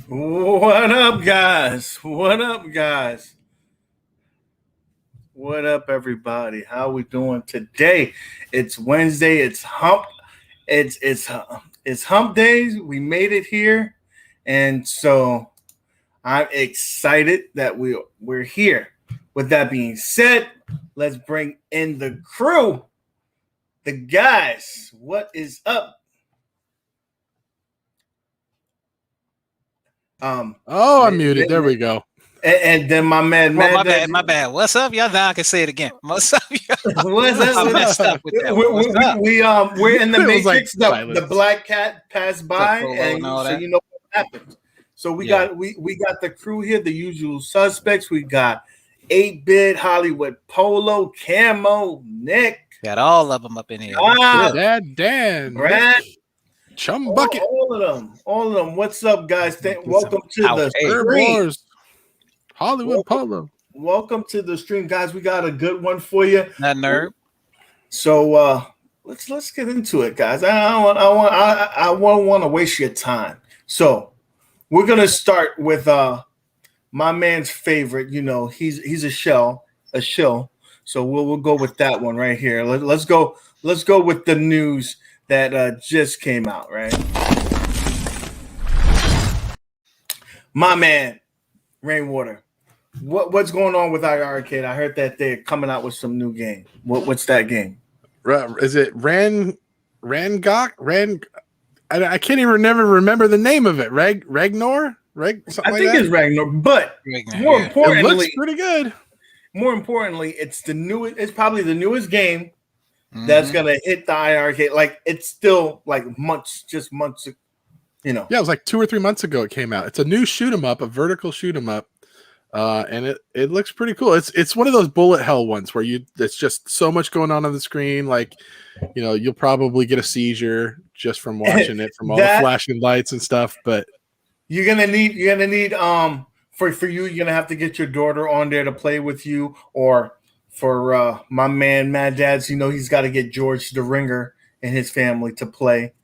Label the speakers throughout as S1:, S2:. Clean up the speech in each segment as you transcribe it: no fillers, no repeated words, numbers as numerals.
S1: What up, guys? What up, guys? What up, everybody? How we doing today? It's Wednesday. It's hump. It's hump days. We made it here, and so I'm excited that we're here. With that being said, let's bring in the crew, the guys. What is up?
S2: I'm muted. There we go.
S1: And then my man,
S3: my bad. What's up, y'all? Now I can say it again. What's up, y'all?
S1: What's up?
S3: I messed up with that.
S1: We're in the Matrix.
S2: Like
S1: the black cat passed by, and so you know what happened. So we got the crew here, the usual suspects. We got 8-Bit, Hollywood Polo, Camo, Nick.
S3: Got all of them up in here.
S2: Dad, Dan,
S1: Brad.
S2: Chum Bucket,
S1: all of them. What's up, guys? Welcome to the
S2: Air
S1: stream.
S2: Wars, Hollywood Polo.
S1: welcome to the stream, guys. We got a good one for you.
S3: That nerd.
S1: So let's get into it, guys. I won't want to waste your time. So we're gonna start with my man's favorite. You know, he's a shill. So we'll go with that one right here. Let's go with the news that just came out, right? My man, Rainwater. What's going on with iiRcade? I heard that they're coming out with some new game. What's that game?
S2: Is it Rangok? I can't even never remember the name of it. Ragnar?
S1: I think it's Ragnar, but more importantly,
S2: it looks pretty good.
S1: More importantly, it's the newest. It's probably the newest game that's gonna hit the iiRcade. Like it's still like months. You know.
S2: Yeah, it was like 2 or 3 months ago it came out. It's a new shoot 'em up, a vertical shoot 'em up. And it looks pretty cool. It's one of those bullet hell ones where it's just so much going on the screen. Like, you know, you'll probably get a seizure just from watching it, from all the flashing lights and stuff. But
S1: you're gonna need for you, you're gonna have to get your daughter on there to play with you, or for my man Mad Dads, you know, he's got to get George the Ringer and his family to play.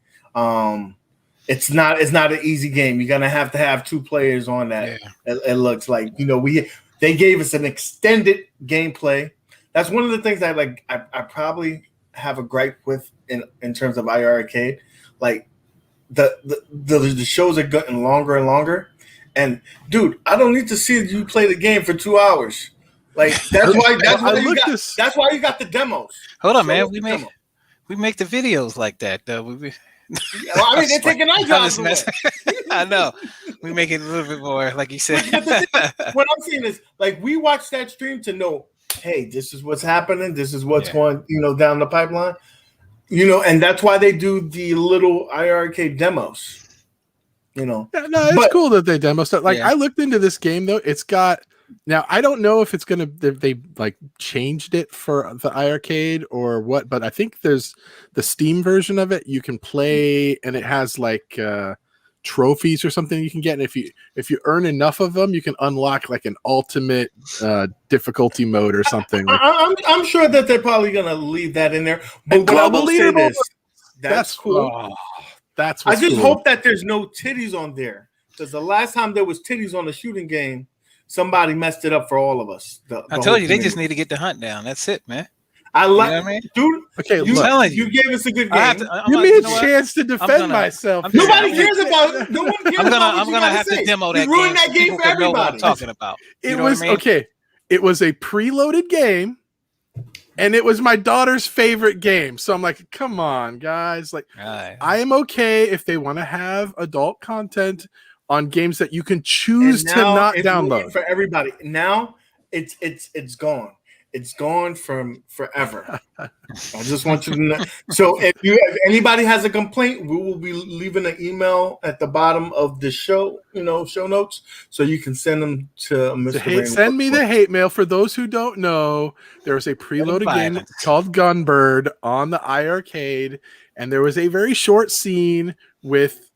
S1: It's not an easy game. You're gonna have to have 2 players on that. Yeah. It looks like, you know, they gave us an extended gameplay. That's one of the things that I probably have a gripe with in terms of iiRcade. Like the shows are getting longer and longer. And dude, I don't need to see you play the game for 2 hours. Like that's why you got the demos.
S3: Hold on, man. We make the videos like that.
S1: Well, I mean, they're taking our jobs away.
S3: I know. We make it a little bit more, like you said.
S1: What I'm saying is, like, we watch that stream to know, hey, this is what's happening. This is what's going, you know, down the pipeline. You know, and that's why they do the little iiRcade demos. You know,
S2: it's cool that they demo stuff. Like, I looked into this game though. It's got. Now, I don't know if it's gonna they like changed it for the iiRcade or what, but I think there's the Steam version of it you can play, and it has like trophies or something you can get. And if you earn enough of them, you can unlock like an ultimate difficulty mode or something.
S1: I'm sure that they're probably gonna leave that in there. But what I will say is, that's cool. I just hope that there's no titties on there, because the last time there was titties on a shooting game, somebody messed it up for all of us.
S3: I told you, they just need to get the hunt down. That's it, man.
S1: I like, dude. Okay, you gave us a good game.
S2: Give me a chance to defend myself.
S1: Nobody cares about it. No one cares about it.
S3: I'm gonna have to demo that game.
S1: Ruin that game for everybody.
S3: What I'm talking about.
S2: It was okay. It was a preloaded game, and it was my daughter's favorite game. So I'm like, come on, guys. Like, I am okay if they want to have adult content on games that you can choose to not download
S1: for everybody. Now it's gone. It's gone from forever. I just want you to know. So if anybody has a complaint, we will be leaving an email at the bottom of the show, show notes, so you can send them to Mr.
S2: Send me the hate mail. For those who don't know, there was a preloaded game called Gunbird on the iiRcade, and there was a very short scene with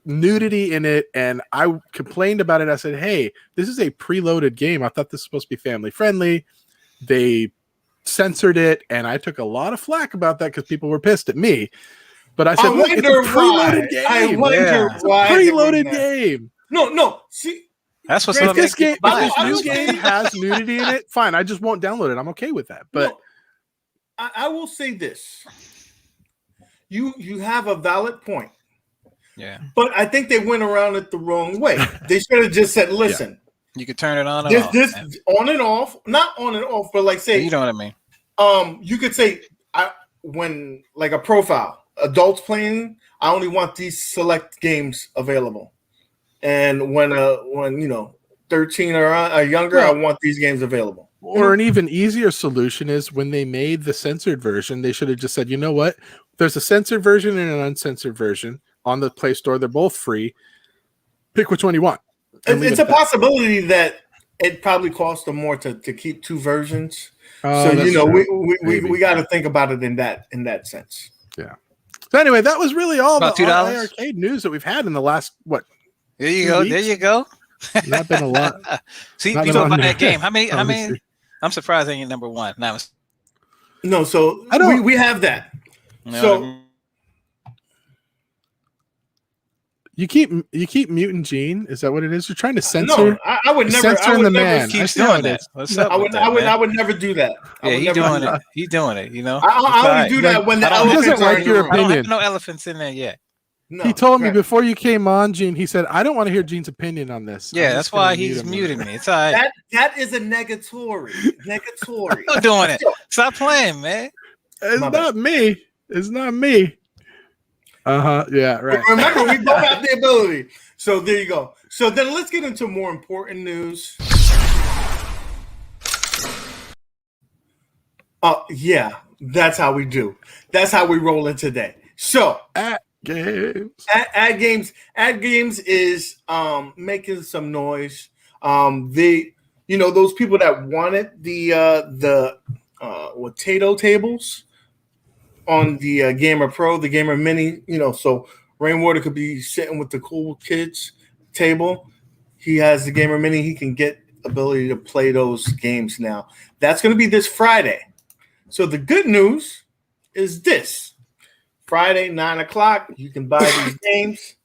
S2: nudity in it, and I complained about it. I said, hey, this is a preloaded game. I thought this was supposed to be family friendly. They censored it, and I took a lot of flack about that because people were pissed at me. But I said, look, it's a preloaded game.
S1: I wonder why.
S2: It's a preloaded game.
S1: No. See,
S3: that's what's
S2: if this new game has nudity in it, fine. I just won't download it. I'm okay with that. But
S1: I will say this: you have a valid point.
S3: Yeah.
S1: But I think they went around it the wrong way. They should have just said, listen.
S3: Yeah. You could turn it on and off.
S1: This on and off, not on and off, but like say,
S3: you know what I mean.
S1: You could say, when like a profile, adults playing, I only want these select games available, and when 13 or younger, I want these games available.
S2: Or an even easier solution is when they made the censored version, they should have just said, you know what? There's a censored version and an uncensored version on the Play Store. They're both free. Pick which one you want.
S1: It's a possibility that it probably costs them more to keep 2 versions. So we got to think about it in that sense.
S2: Yeah. So anyway, that was really all about the iiRcade news that we've had in the last
S3: There you go. Weeks. There you go.
S2: Not been a lot.
S3: See,
S2: Not
S3: you
S2: been
S3: talk
S2: on
S3: about
S2: there,
S3: that game. How many?
S2: obviously.
S3: I'm surprised they ain't number one. Now,
S1: No, so
S2: I don't-
S1: we have that.
S3: you know
S1: So
S3: what I mean?
S2: You keep muting Gene. Is that what it is? You're trying to censor?
S1: no, I would never. I
S2: Censoring
S1: would
S2: the
S1: never.
S2: man. I
S3: Keeps
S2: see how
S3: doing
S2: it
S3: that.
S2: is.
S3: What's up
S1: I
S3: with
S1: would.
S3: that,
S1: I would.
S3: man?
S1: I would never do that. I
S3: Yeah,
S1: would
S3: he's
S1: never
S3: doing
S1: do
S3: it.
S1: that.
S3: He's doing it. You know.
S1: I only do that when the
S3: I don't-
S2: He doesn't
S1: elephants are
S2: like
S1: in
S2: your
S1: the room.
S3: I don't
S2: opinion.
S3: have no elephants in there yet.
S1: No,
S2: He told me
S1: right.
S2: before you came on, Gene. He said, "I don't want to hear Gene's opinion on this."
S3: Yeah,
S2: I'm
S3: that's
S2: just gonna
S3: why
S2: mute
S3: he's
S2: him."
S3: muting me. It's all right.
S1: That is a negatory. Negatory.
S3: I'm doing it. Stop playing, man.
S2: It's
S1: My
S2: not me. It's not me. Yeah. Right.
S1: Remember, we both have the ability. So there you go. So then let's get into more important news. Yeah, that's how we do. That's how we roll in today. So
S2: AtGames.
S1: AtGames is making some noise. They, those people that wanted the potato tables on the Gamer Pro, the Gamer Mini, so Rainwater could be sitting with the cool kids table. He has the Gamer Mini. He can get ability to play those games now. That's going to be this Friday. So the good news is this. Friday, 9 o'clock, you can buy these games.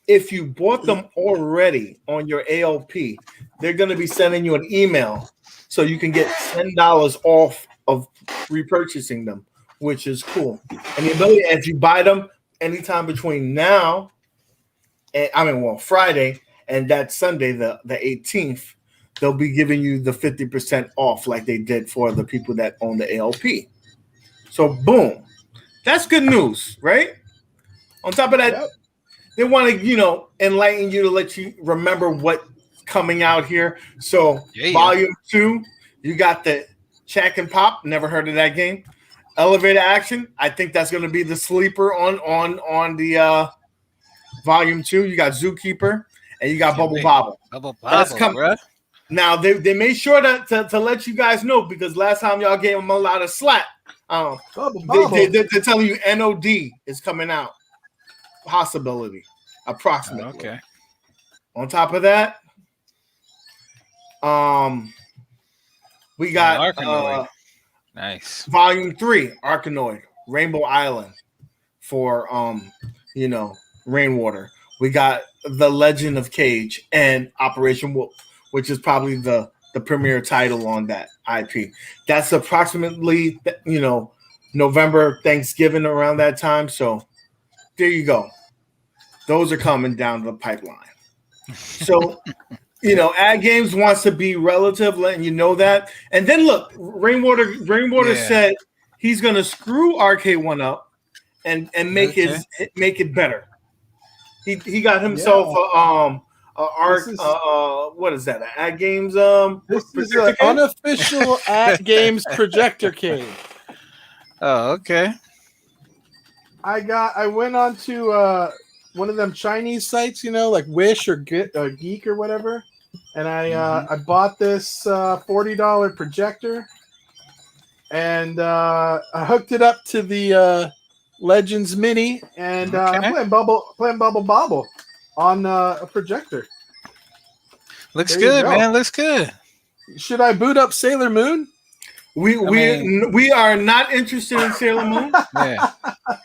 S1: If you bought them already on your ALP, they're going to be sending you an email so you can get $10 off of repurchasing them, which is cool. And the ability, if you buy them anytime between now and Friday and that Sunday, the 18th, they'll be giving you the 50% off like they did for the people that own the ALP. So boom. That's good news, right? On top of that, they want to, enlighten you to let you remember what's coming out here. So Volume 2, you got the Check and Pop. Never heard of that game. Elevator Action. I think that's going to be the sleeper on the Volume 2. You got Zookeeper and you got Bubble Bobble. That's coming.
S3: Bro.
S1: Now they made sure to let you guys know, because last time y'all gave them a lot of slack. They're telling you NOD is coming out. Possibility, approximately.
S3: Okay.
S1: On top of that, we got
S3: nice
S1: Volume 3, Arkanoid, Rainbow Island for Rainwater. We got The Legend of Cage and Operation Wolf, which is probably the premier title on that IP. That's approximately November, Thanksgiving, around that time. So there you go. Those are coming down the pipeline. So AtGames wants to be relative, letting you know that. And then look, Rainwater said he's gonna screw Aracde1up and make it better. He got himself what is that? An AtGames
S2: This is an unofficial AtGames projector cave.
S3: Oh, okay.
S2: I went on to one of them Chinese sites, like Wish or Geek or whatever, and I bought this $40 projector, and I hooked it up to the Legends Mini, and I'm playing Bubble Bobble on a projector.
S3: Looks good, man. Looks good.
S2: Should I boot up Sailor Moon?
S1: We are not interested in Sailor Moon.
S3: Yeah.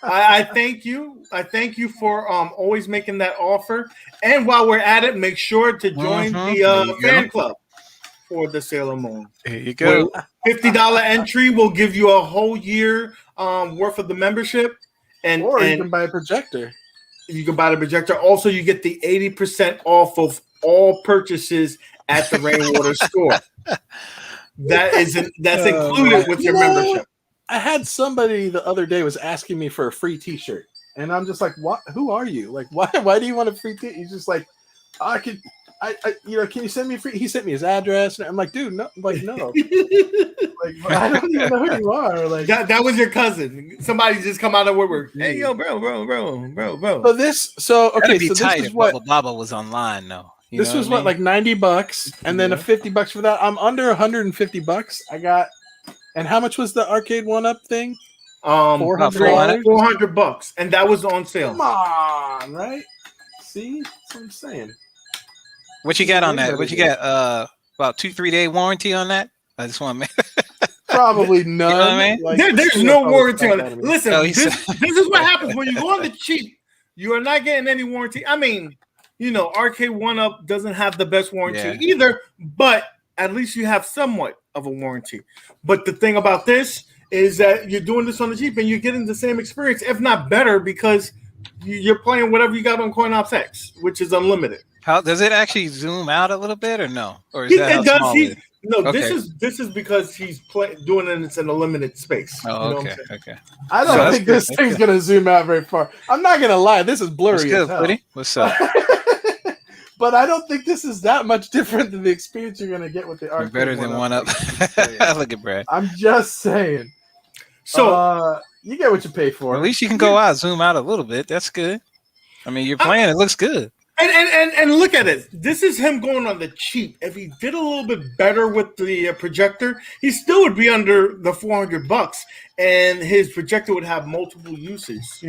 S1: I thank you. I thank you for always making that offer. And while we're at it, make sure to join the fan club for the Sailor Moon.
S3: There you go.
S1: $50 entry will give you a whole year worth of the membership.
S2: Or you can buy a projector.
S1: You can buy the projector. Also, you get the 80% off of all purchases at the Rainwater store. That's included with your membership.
S2: I had somebody the other day was asking me for a free T-shirt, and I'm just like, "What? Who are you? Like, why do you want a free T?" He's just like, can you send me free? He sent me his address, and I'm like, "Dude, no, no." Like, I don't even know who you are. Like,
S1: that was your cousin. Somebody just come out of woodwork. Hey, yo, bro.
S2: So this is what
S3: Bubble Bobble was online though.
S2: This was like $90, and then a $50 for that. I'm under $150. I got, and how much was the Aracde1up thing?
S1: $400, and that was on sale.
S2: Come on, right? See, that's what I'm saying.
S3: What you got on that? What you got? About 2-3 day warranty on that? I just want to.
S2: Probably none.
S3: You know what I mean?
S2: Like,
S1: There's no warranty on it. Listen,
S3: Oh,
S1: this is what happens when you go on the cheap. You are not getting any warranty. I mean, Aracade1up doesn't have the best warranty either, but at least you have somewhat of a warranty. But the thing about this is that you're doing this on the cheap and you're getting the same experience, if not better, because you're playing whatever you got on CoinOps X, which is unlimited.
S3: How does it actually zoom out a little bit or no? Or is
S1: It does.
S3: Okay.
S1: This is because he's doing it. It's in a limited space.
S3: Oh, okay.
S2: I don't think this thing's gonna zoom out very far. I'm not gonna lie, this is blurry.
S3: What's good, buddy? What's up?
S2: But I don't think this is that much different than the experience you're gonna get with the Arcade.
S3: Better than one up. Look at Brad.
S2: I'm just saying. So you get what you pay for.
S3: Well, at least you can go out, zoom out a little bit. That's good. I mean, you're playing. It looks good.
S1: And look at it. This is him going on the cheap. If he did a little bit better with the projector, he still would be under the $400, and his projector would have multiple uses.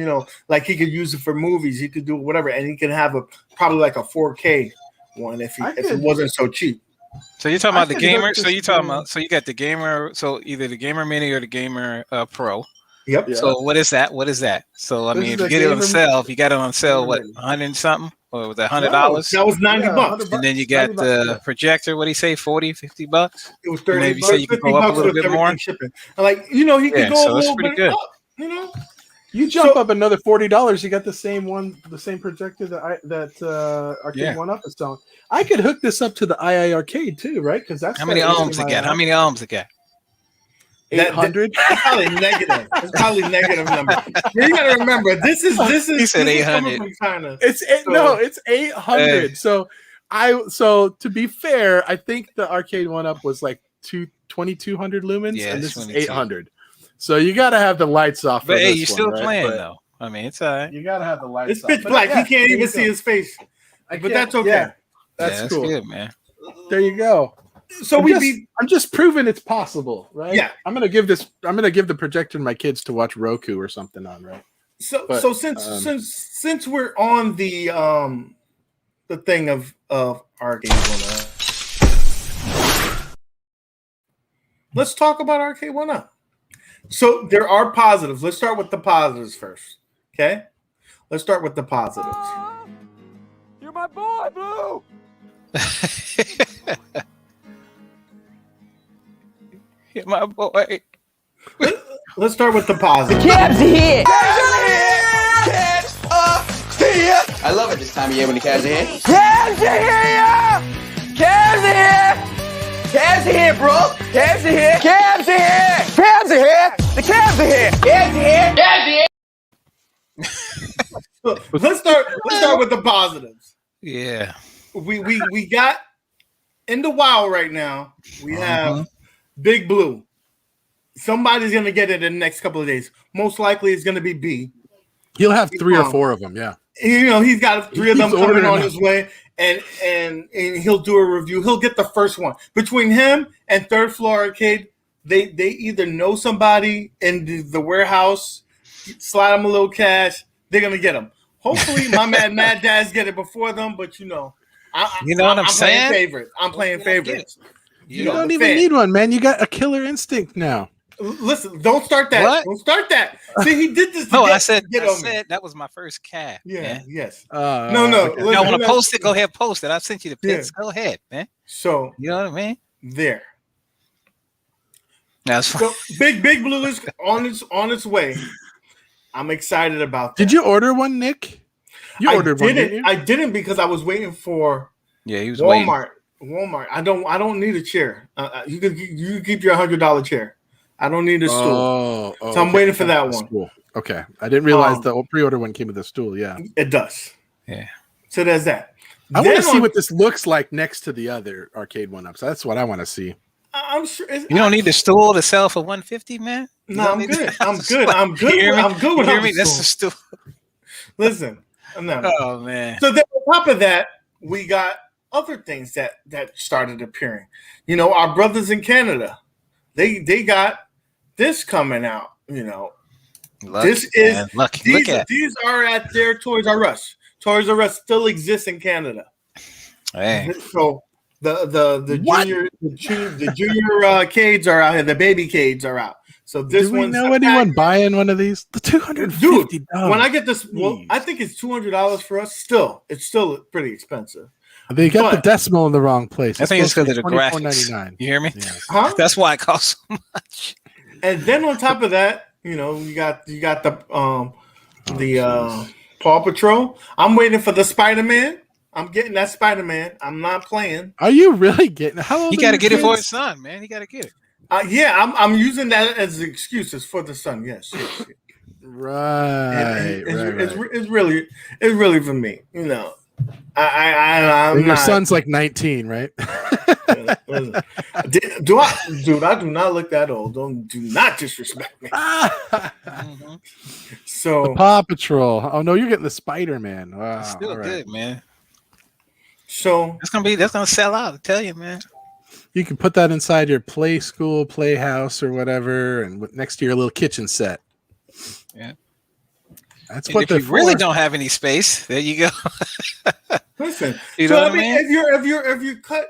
S1: Like he could use it for movies. He could do whatever, and he could have probably like a 4K one if it wasn't so cheap.
S3: So you're talking about the gamer. So you're talking about. So you got the gamer. So either the gamer mini or the gamer pro.
S1: Yep.
S2: Yeah.
S3: So what is that? So I mean, if you get it on sale, if you got it on sale, what, 100 and something? Or was that $100?
S1: That was $90.
S3: And then you got the projector. What do you say? $40, $50?
S1: It was $30.
S3: Maybe you say you can go up a little bit more.
S1: Shipping. Like he could go
S3: so
S1: a
S3: that's
S1: little
S3: pretty
S1: bit
S3: good.
S1: up.
S2: You jump up another $40, you got the same one, the same projector that Aracade1up is selling. I could hook this up to the iiRcade too, right? Because that's
S3: how many ohms it got? How many ohms it got?
S2: 800.
S1: It's probably negative. It's probably negative number. You got to remember, this is.
S3: He said 800.
S1: From China.
S2: It's 800. So to be fair, I think the Aracade1up was like 2200 lumens, and this is 800. So you got to have the lights off.
S3: But hey, you're still playing though. I mean, it's all right.
S2: You got to have the lights.
S1: It's pitch black. He can't even see his face. But that's okay.
S2: Yeah, that's cool.
S3: Good, man.
S2: There you go.
S1: So
S2: I'm just proving it's possible, right?
S1: Yeah.
S2: I'm gonna give the projector to my kids to watch Roku or something on, right?
S1: So since we're on the thing of Aracade1up, let's talk about Aracade1up. So there are positives. Let's start with the positives first. Okay? Let's start with the positives.
S4: You're my boy, Blue.
S3: You're my boy.
S1: Let's start with the positives.
S4: Cabs are here.
S5: Cabs are here. I love it this time of year when the cabs are here.
S4: Cabs are here. Cabs are here.
S5: Cabs are here, bro. Cabs are here.
S4: Cabs are here. Cabs are here. The cabs are here.
S5: Cabs are here. Cabs are here.
S1: Let's start with the positives.
S3: Yeah.
S1: We got in the WoW right now. We have Big Blue. Somebody's gonna get it in the next couple of days. Most likely it's gonna be B.
S2: He'll have 3 or 4 of them, yeah.
S1: He's got 3 of them coming on his way, and he'll do a review. He'll get the first one. Between him and Third Floor Arcade, they either know somebody in the warehouse, slide them a little cash. They're gonna get them. Hopefully, my Mad Dads get it before them. But
S3: you know what I'm saying?
S1: I'm playing favorites.
S2: You don't even need one, man. You got a killer instinct now.
S1: Listen, don't start that.
S3: What?
S1: Don't start that. See, he did this.
S3: I said that was my first cat.
S1: Yeah.
S3: Man.
S1: Yes.
S2: No.
S3: Okay. Y'all want to post it? Go ahead, post it. I sent you the pics. Yeah. Go ahead, man.
S1: So
S3: you know what I mean?
S1: There.
S3: That's
S1: so Big Blue is on its way. I'm excited about that.
S2: Did you order one, Nick? Ordered one. Didn't you?
S1: I didn't because I was waiting for.
S3: Yeah, he was
S1: Walmart.
S3: waiting.
S1: Walmart. I don't need a chair. You can keep your $100 chair. I don't need a stool. So I'm waiting for that one.
S2: Stool. Okay. I didn't realize the pre-order one came with a stool. Yeah.
S1: It does.
S3: Yeah.
S1: So there's that.
S2: I want to see what this looks like next to the other Aracade1up. So that's what I want to see.
S1: I'm sure.
S3: You don't need the stool to sell for $150, man.
S1: No, I'm good. I'm good. I'm good. I'm good with
S3: me. That's the stool.
S1: Listen. No.
S3: Oh man.
S1: So then on top of that, we got other things that started appearing. Our brothers in Canada, they got this coming out.
S3: Lucky,
S1: this is
S3: man. Lucky.
S1: These are at their Toys R Us. Toys R Us still exists in Canada.
S3: Hey.
S1: So the junior cades are out here. The Badycades are out. So this
S2: Do we
S1: one's
S2: know anyone buying one of these? The $250.
S1: Dude, when I get this, well, I think it's $200 for us. It's still pretty expensive.
S2: They got the decimal in the wrong place.
S3: I think it's because of the graphics. You hear me?
S2: Yeah.
S1: Huh?
S3: That's why it costs so much.
S1: And then on top of that, you got the Paw Patrol. I'm waiting for the Spider-Man. I'm getting that Spider-Man. I'm not playing.
S2: Are you really getting? How old?
S3: He got to get it for his son, man. He got to get it.
S1: Yeah, I'm using that as excuses for the son. Yes.
S2: Right.
S1: It's really for me. I'm
S2: your son's like 19, right?
S1: I do not look that old. Do not disrespect me. So
S2: the Paw Patrol. Oh no, you're getting the Spider-Man. Wow,
S3: it's still good, man.
S1: So
S3: that's gonna sell out. I tell you, man.
S2: You can put that inside your playhouse or whatever, and next to your little kitchen set.
S3: Yeah,
S2: that's
S3: and
S2: what
S3: if
S2: they're
S3: you really
S2: for.
S3: Don't have any space. There you go.
S1: Listen,
S3: you know what I mean?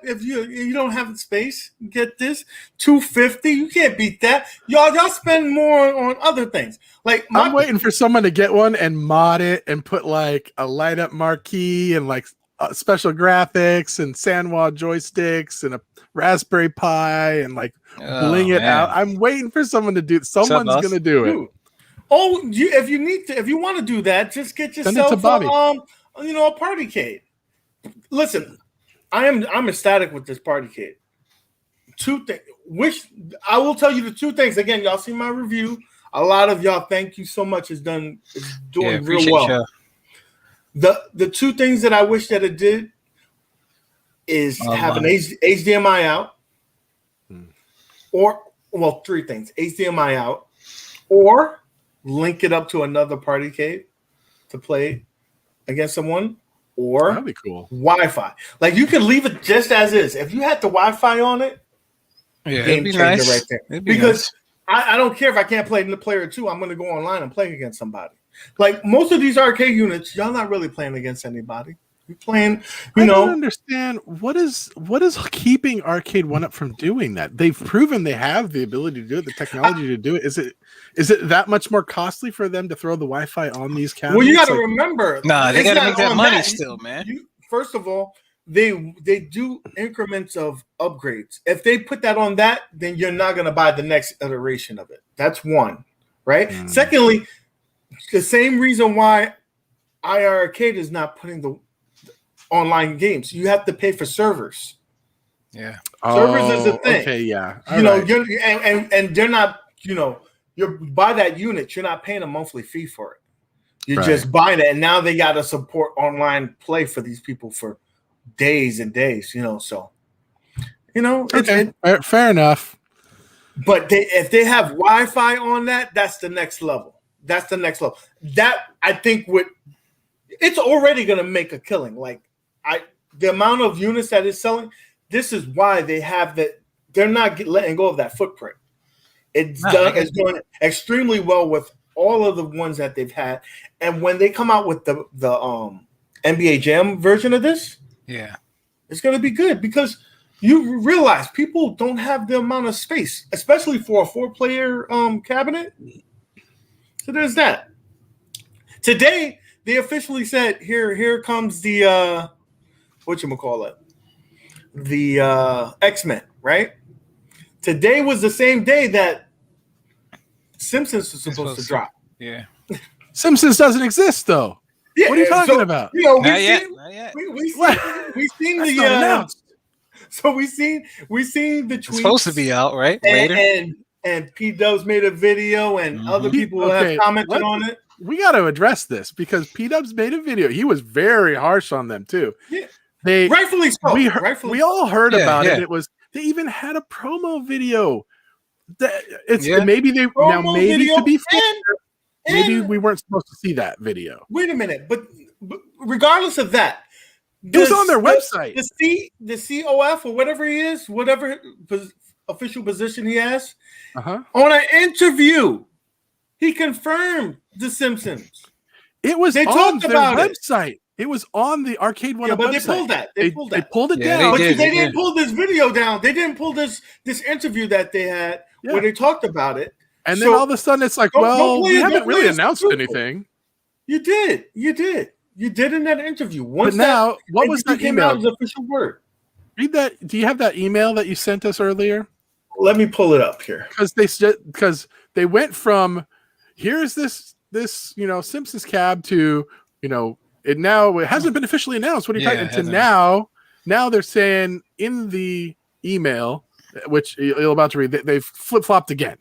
S1: If you don't have the space, get this $250. You can't beat that. Y'all spend more on other things. Like
S2: I'm waiting for someone to get one and mod it and put like a light up marquee and like special graphics and sandwall joysticks and a Raspberry Pi and like bling it out. I'm waiting for someone to do it. Someone's gonna do it.
S1: If you want to do that, just get yourself a Badycade. Listen, I'm ecstatic with this Badycade. Two things. I will tell you the two things. Again, y'all see my review. A lot of y'all, thank you so much. Is doing real well. The two things that I wish that it did is have an HDMI out, three things: HDMI out, or link it up to another Badycade to play against someone, or
S2: that'd be cool.
S1: Wi-Fi. Like you can leave it just as is. If you had the Wi-Fi on it,
S3: it'd be nice
S1: right there. Because I don't care if I can't play in the player 2. I'm going to go online and play against somebody. Like most of these arcade units, y'all not really playing against anybody. You're playing,
S2: I don't understand what is keeping Aracade1up from doing that. They've proven they have the ability to do it, the technology to do it. Is it that much more costly for them to throw the Wi-Fi on these cabinets?
S1: Well, you got to remember.
S3: They got to make that money still, man.
S1: First of all, they do increments of upgrades. If they put that on that, then you're not going to buy the next iteration of it. That's one, right? Secondly, the same reason why iiRcade is not putting the online games. You have to pay for servers.
S3: Yeah,
S1: servers is the thing.
S2: Okay, yeah.
S1: You're and they're not. You buy that unit. You're not paying a monthly fee for it. You're just buying it, and now they got to support online play for these people for days and days. So
S2: fair enough.
S1: But if they have Wi-Fi on that, that's the next level. That I think it's already going to make a killing. Like the amount of units that it's selling, this is why they have that. They're not letting go of that footprint. It's going extremely well with all of the ones that they've had. And when they come out with the NBA Jam version of this, it's going to be good because you realize people don't have the amount of space, especially for a 4-player cabinet. So there's that. Today, they officially said, here comes the whatchamacallit, the X-Men, right? Today was the same day that Simpsons was supposed to drop.
S3: Yeah.
S2: Simpsons doesn't exist, though.
S1: Yeah,
S2: what are you talking about?
S3: Not yet.
S1: We've seen the so we seen the tweets.
S3: It's supposed to be out, right? Later.
S1: And P-Dubs made a video and other people have commented on it.
S2: We got to address this because P-Dubs made a video. He was very harsh on them too.
S1: Yeah.
S2: Rightfully so. We all heard about it. They even had a promo video. Maybe to be fair, maybe we weren't supposed to see that video.
S1: Wait a minute, but regardless of that,
S2: it was on their website.
S1: The COF or whatever he is, whatever official position he has, on an interview, he confirmed the Simpsons.
S2: It was on their website. It was on the Aracade1up
S1: Yeah, but
S2: website.
S1: they pulled that. They pulled that.
S2: They pulled it
S3: Yeah,
S2: down.
S1: But
S3: did,
S1: they
S3: they
S1: didn't
S3: did.
S1: pull this video down. They didn't pull this interview that they had where they talked about it.
S2: And
S1: So
S2: then all of a sudden it's like,
S1: don't
S2: well,
S1: play
S2: we
S1: it,
S2: haven't
S1: don't
S2: really
S1: play it
S2: announced
S1: stupid.
S2: anything.
S1: You did in that interview.
S2: But now, what was that
S1: came
S2: email?
S1: out as official word?
S2: Read that. Do you have that email that you sent us earlier?
S1: Let me pull it up here.
S2: Because they went from here's this Simpsons cab to it hasn't been officially announced. What are you talking? To now they're saying in the email, which you're about to read, they've flip flopped again.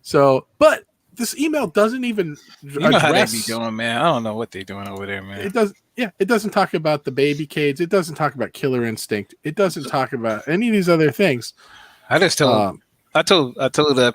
S2: So, but this email doesn't even
S3: You know how they be doing, man. I don't know what they're doing over there, man.
S2: It does. Yeah, it doesn't talk about the Badycades. It doesn't talk about Killer Instinct. It doesn't talk about any of these other things.
S3: I just told I told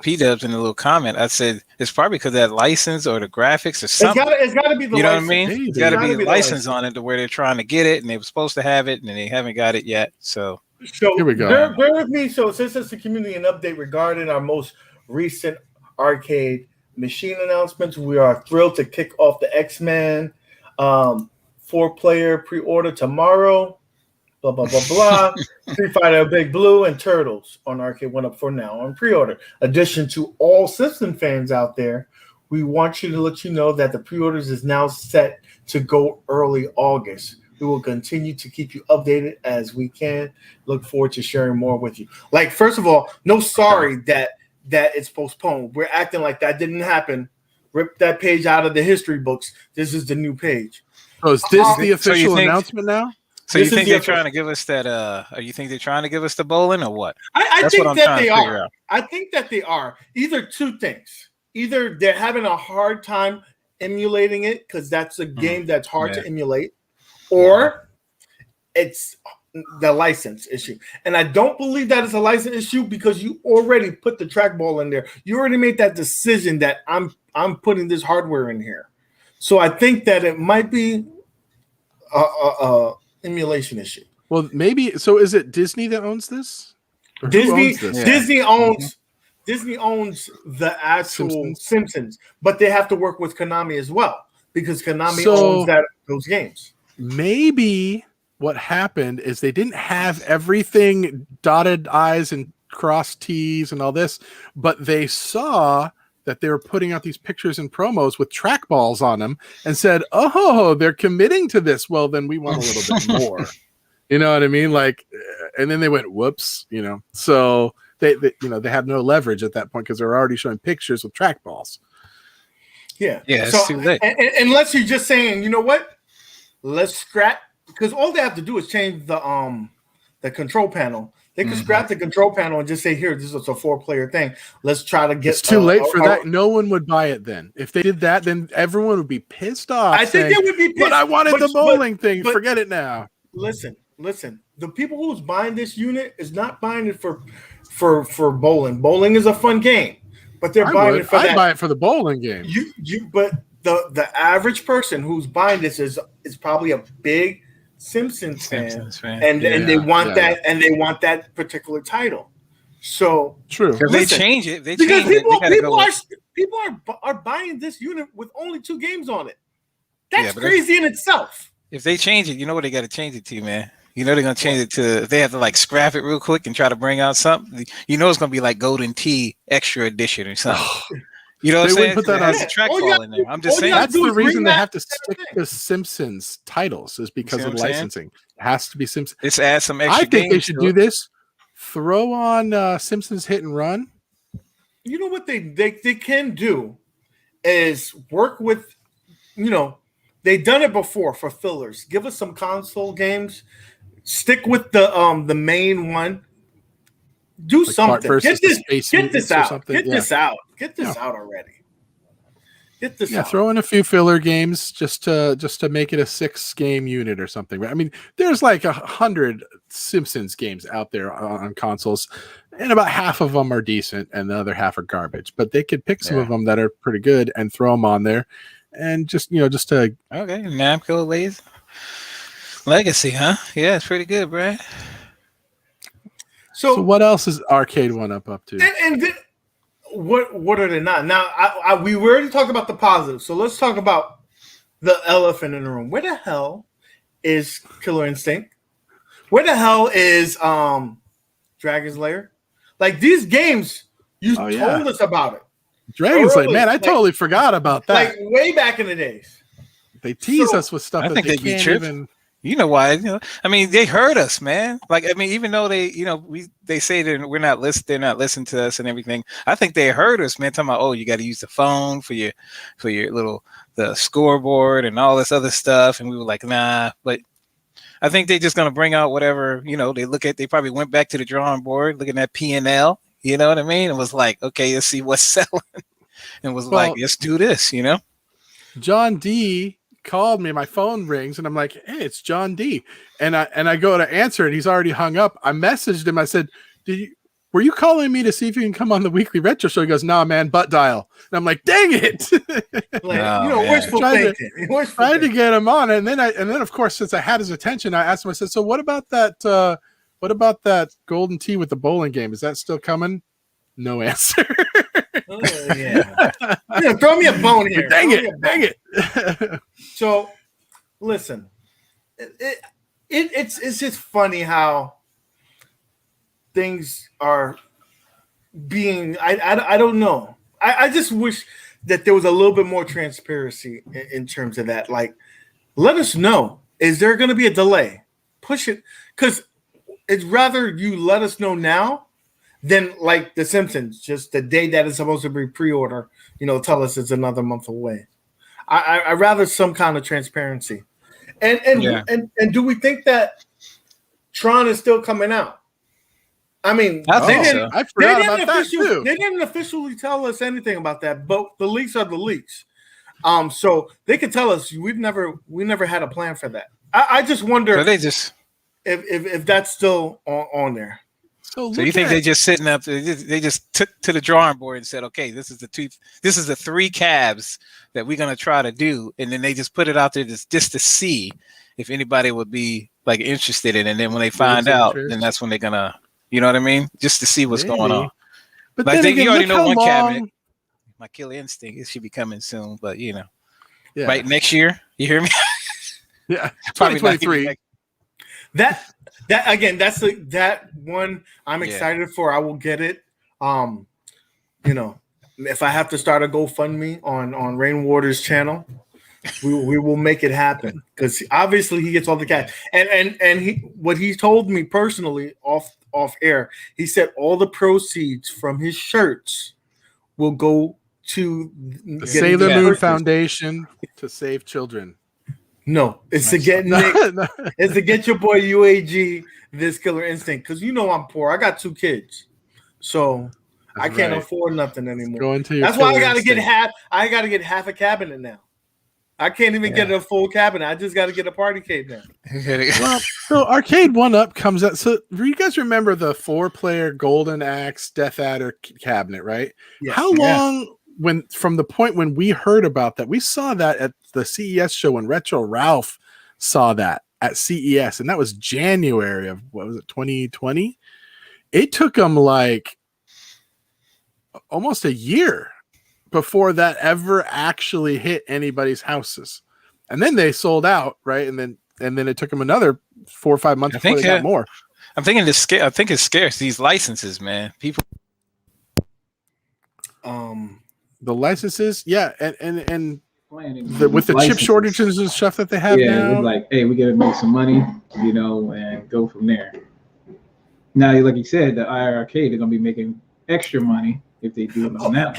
S3: P-Dubs in a little comment. I said it's probably because of that license or the graphics or something.
S1: It's got to be the
S3: you know
S1: license.
S3: what I mean?
S2: Maybe.
S3: It's got to be
S1: Gotta
S3: the
S1: be the
S3: license
S1: license.
S3: on it to where they're trying to get it, and they were supposed to have it, and they haven't got it yet. So
S1: Here
S2: we go.
S1: Bear with me. So since it's the community an update regarding our most recent arcade machine announcements, we are thrilled to kick off the X-Men 4-player pre-order tomorrow. Blah, blah, blah, blah. Street Fighter Big Blue and Turtles on Aracade1up for now on pre-order. Addition to all Simpsons fans out there, we want you to let you know that the pre-orders is now set to go early August. We will continue to keep you updated as we can. Look forward to sharing more with you. Like, first of all, no sorry that it's postponed. We're acting like that didn't happen. Rip that page out of the history books. This is the new page.
S2: So is this the
S3: So
S2: official
S3: you think-
S2: announcement now?
S3: So
S1: This
S3: you
S1: is
S3: think
S1: the
S3: they're
S1: official-
S3: trying to give us that? Or you think they're trying to give us the bowling or what?
S1: I
S3: That's
S1: think
S3: what I'm
S1: that
S3: trying
S1: they
S3: to figure
S1: are.
S3: out.
S1: I think that they are. Either two things. Either they're having a hard time emulating it because that's a game that's hard to emulate, or it's the license issue. And I don't believe that is a license issue because you already put the trackball in there. You already made that decision that I'm putting this hardware in here. So I think that it might be a emulation issue.
S2: Well, maybe. So is it Disney that owns this? Or who owns this?
S1: Disney owns the actual
S2: Simpsons.
S1: Simpsons, but they have to work with Konami as well because Konami owns those games.
S2: Maybe what happened is they didn't have everything dotted I's and crossed T's and all this, but they saw that they were putting out these pictures and promos with trackballs on them and said, oh, they're committing to this. Well, then we want a little bit more. You know what I mean? Like, and then they went, whoops, So they had no leverage at that point because they're already showing pictures with trackballs.
S1: Yeah.
S3: Yeah, it's too late.
S1: Unless you're just saying, you know what? Let's scrap, because all they have to do is change the control panel. They could scrap the control panel and just say, here, this is a 4-player thing. Let's try to get.
S2: It's too late for that. No one would buy it then. If they did that, then everyone would be pissed off.
S1: I think they would be pissed.
S2: But I wanted the bowling thing. Forget it now.
S1: Listen. The people who's buying this unit is not buying it for bowling. Bowling is a fun game, but they're buying it for that.
S2: I'd buy it for the bowling game.
S1: But the average person who's buying this is probably a big Simpsons fan. And they want that, and they want that particular title. So
S2: true.
S3: If they change it,
S1: because people are buying this unit with only 2 games on it. That's crazy in itself.
S3: If they change it, you know what they got to change it to, man. You know they're gonna change it to. If they have to like scrap it real quick and try to bring out something, you know it's gonna be like Golden Tee Extra Edition or something. You know what I'm saying?
S2: Put that on
S3: a trackball in there. I'm just saying
S2: that's the reason they have to stick to Simpsons titles is because of licensing. It has to be Simpsons.
S3: It's add some extra.
S2: I think they should do this. Throw on Simpsons Hit and Run.
S1: You know what they can do is work with, they've done it before for fillers. Give us some console games. Stick with the main one. Do like something. Get this out. Get this out. Get this out already. Get this out.
S2: Throw in a few filler games just to make it a 6-game unit or something. I mean, there's like 100 Simpsons games out there on consoles, and about half of them are decent, and the other half are garbage. But they could pick some of them that are pretty good and throw them on there, and just to
S3: Namco Legacy, huh? Yeah, it's pretty good, Brad.
S1: So
S2: what else is Aracade1up up to?
S1: And what are they not? Now we already talked about the positives, so let's talk about the elephant in the room. Where the hell is Killer Instinct? Where the hell is Dragon's Lair? Like these games, you told us about it.
S2: Dragon's Lair, man, I totally forgot about that.
S1: Like way back in the days.
S2: They tease us with stuff.
S3: I
S2: that
S3: think
S2: they
S3: they'd be
S2: can't
S3: tripping.
S2: even.
S3: You know why? I mean, they heard us, man. Like, I mean, even though they say that we're not they're not listening to us and everything. I think they heard us, man. Talking about, oh, you got to use the phone for your the scoreboard and all this other stuff, and we were like, nah. But I think they're just gonna bring out whatever they probably went back to the drawing board, looking at P&L. You know what I mean? It was like, okay, let's see what's selling, and was like, let's do this.
S2: John D called me, my phone rings, and I'm like, hey, it's John D. And I go to answer it. He's already hung up. I messaged him. I said, were you calling me to see if you can come on the weekly retro show? He goes, nah, man, butt dial. And I'm like, dang it.
S1: Wishful thinking.
S2: Trying to get him on. And then of course, since I had his attention, I asked him, I said, so what about that golden tee with the bowling game? Is that still coming? No answer.
S1: Oh, yeah. Throw me a bone here.
S2: Dang it.
S1: So, listen, it's just funny how things are being. I don't know. I just wish that there was a little bit more transparency in terms of that. Like, let us know. Is there going to be a delay? Push it, because it's rather you let us know now than like the Simpsons, just the day that it's supposed to be pre-order. Tell us it's another month away. I rather some kind of transparency. And do we think that Tron is still coming out? I mean,
S2: I forgot about that too.
S1: They didn't officially tell us anything about that, but the leaks are the leaks. So they could tell us we never had a plan for that. I just wonder if that's still on there.
S3: So you think they're just sitting up? They just took to the drawing board and said, "Okay, this is the 3 cabs that we're gonna try to do," and then they just put it out there just to see if anybody would be like interested in it. And then when they find out, then that's when they're gonna, you know what I mean, just to see what's going on.
S2: But
S3: like
S2: then
S3: you already know one
S2: long...
S3: cabinet. My Killer Instinct, it should be coming soon, but right next year. You hear me?
S2: Yeah, 2023.
S1: That again, that's that one I'm excited for. I will get it. If I have to start a GoFundMe on Rainwater's channel, we will make it happen, because obviously he gets all the cash. And what he told me personally off air, he said all the proceeds from his shirts will go to
S2: the Sailor Moon Foundation to save children.
S1: No, it's to get Nick. It's to get your boy UAG this Killer Instinct, because I'm poor. I got 2 kids, so I can't afford nothing anymore. That's why I got to get half. I got to get half a cabinet now. I can't even get a full cabinet. I just got to get a Badycade now.
S2: Well, so Aracade1up comes out. So you guys remember the 4-player Golden Axe Death Adder cabinet, right?
S1: Yes.
S2: How long? From the point when we heard about that, we saw that at the CES show when Retro Ralph saw that at CES, and that was January of 2020. It took them like almost a year before that ever actually hit anybody's houses, and then they sold out, right? And then it took them another 4 or 5 months before they got more.
S3: I'm thinking I think it's scarce, these licenses, man. People.
S2: The licenses, and with the chip shortages and stuff that they have now.
S6: It's like, hey, we got to make some money, and go from there. Now, like you said, the iiRcade, they're gonna be making extra money if they do it on that.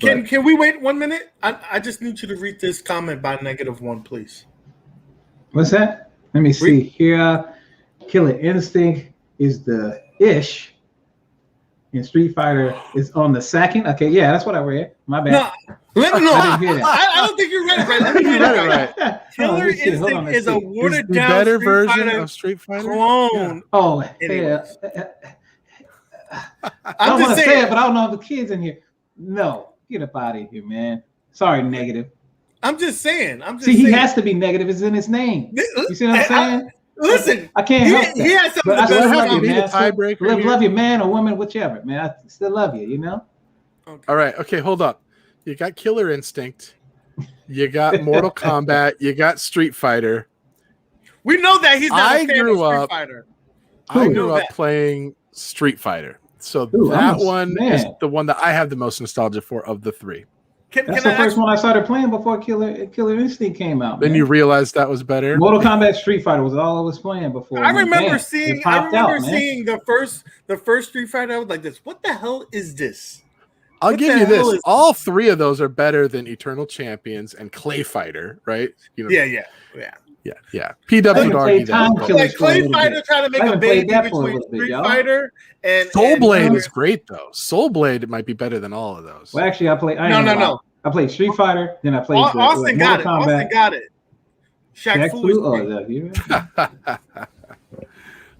S1: Can we wait 1 minute? I just need you to read this comment by -1, please.
S6: What's that? Let me see here. Killer Instinct is the ish. And Street Fighter is on the 2nd. Okay, yeah, that's what I read. My bad.
S1: I don't think you read it right. Let me get it right. Killer Instinct is a watered down
S2: better version of Street Fighter
S1: clone.
S6: Yeah. Oh, yeah. I don't want to say it, but I don't know if the kids in here. No, get up out of here, man. Sorry, negative.
S1: I'm just saying.
S6: He has to be negative. It's in his name. You see what I'm saying?
S1: Listen,
S6: I can't help that.
S1: He has something
S6: I still love you,
S2: man.
S6: Love you, man or woman, whichever, man. I still love you,
S2: Okay. All right. Okay, hold up. You got Killer Instinct. You got Mortal Kombat. You got Street Fighter.
S1: We know that he's not a fan of
S2: grew
S1: Street
S2: up-
S1: Fighter.
S2: I
S1: Who?
S2: grew
S1: Know
S2: up
S1: that.
S2: playing Street Fighter. So
S6: Ooh,
S2: that
S6: I'm a
S2: one
S6: man.
S2: is the one that I have the most nostalgia for of the three.
S6: That's the first one I started playing before Killer Instinct came out.
S2: Then
S6: man.
S2: you realized that was better.
S6: Mortal Kombat Street Fighter was all I was playing before.
S1: I
S6: and then,
S1: remember
S6: bam,
S1: seeing.
S6: it
S1: I
S6: popped
S1: remember
S6: out, man.
S1: seeing the first Street Fighter. I was like, "This. What the hell is this?"
S2: I'll
S1: What
S2: give
S1: the
S2: you
S1: hell
S2: this.
S1: is-
S2: All three of those are better than Eternal Champions and Clay Fighter, right? You know,
S1: Yeah.
S2: yeah. PW
S6: I
S2: would
S6: played
S2: argue
S6: Time
S2: that. but
S6: Killer
S1: Like
S6: for a
S1: Clay
S6: little
S1: Fighter
S6: bit.
S1: trying to make
S6: I
S1: a
S6: haven't played
S1: baby
S6: that for a
S1: between
S6: little bit,
S1: Street
S6: y'all.
S1: Fighter and
S2: Soul Blade
S1: and,
S2: is great though. Soul Blade might be better than all of those.
S6: Well, actually, I played.
S1: No.
S6: I played Street Fighter, then I played
S1: Austin got it.
S6: Mortal Kombat.
S1: Austin got it. Shaq Fu is great.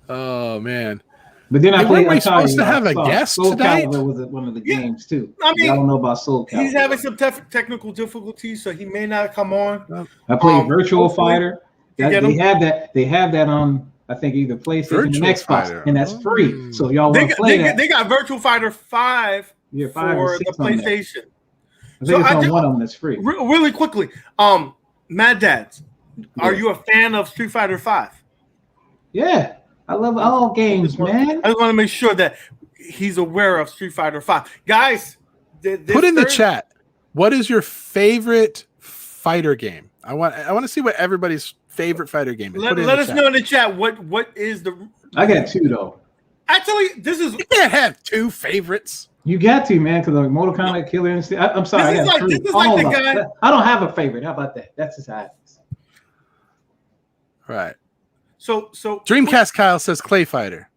S2: Oh man.
S6: But then I
S2: Hey,
S6: played.
S2: weren't we supposed to have a
S6: Soul
S2: guest
S6: Calibur
S2: tonight?
S6: was one of the
S1: Yeah.
S6: games too.
S1: I mean,
S6: y'all don't know about Soul Calibur.
S1: He's having some technical difficulties, so he may not come on.
S6: I played Virtual
S1: hopefully
S6: Fighter.
S1: you get
S6: They
S1: 'em.
S6: have that. They have that on. I think either PlayStation and
S2: Virtual
S6: Xbox,
S2: Fighter.
S6: and that's free. So if y'all
S1: They
S6: want to
S1: got,
S6: play
S1: they,
S6: that.
S1: they got Virtual Fighter 5
S6: Yeah, 5
S1: for
S6: and
S1: the
S6: 6 on that.
S1: PlayStation.
S6: I
S1: So
S6: think it's
S1: I
S6: on
S1: just-
S6: one of them that's free.
S1: Really quickly, Mad Dads, are you a fan of Street Fighter 5?
S6: Yeah, I love all games, man.
S1: I just want to make sure that he's aware of Street Fighter 5. Guys,
S2: Put in the chat. What is your favorite fighter game? I want to see what everybody's favorite fighter game is. Put it in
S1: Let
S2: the
S1: us
S2: chat.
S1: know in the chat what is the.
S6: I got 2 though.
S1: Actually, this is
S2: You can't have two favorites.
S6: You got to, man, because like Mortal Kombat, Killer Instinct. I'm sorry,
S1: This
S6: I
S1: is
S6: got
S1: like-
S6: 3.
S1: this is like the
S6: All of
S1: guy-
S6: them. I don't have a favorite. How about that? That's just how it is.
S2: Right.
S1: so.
S2: Dreamcast Kyle says Clay Fighter.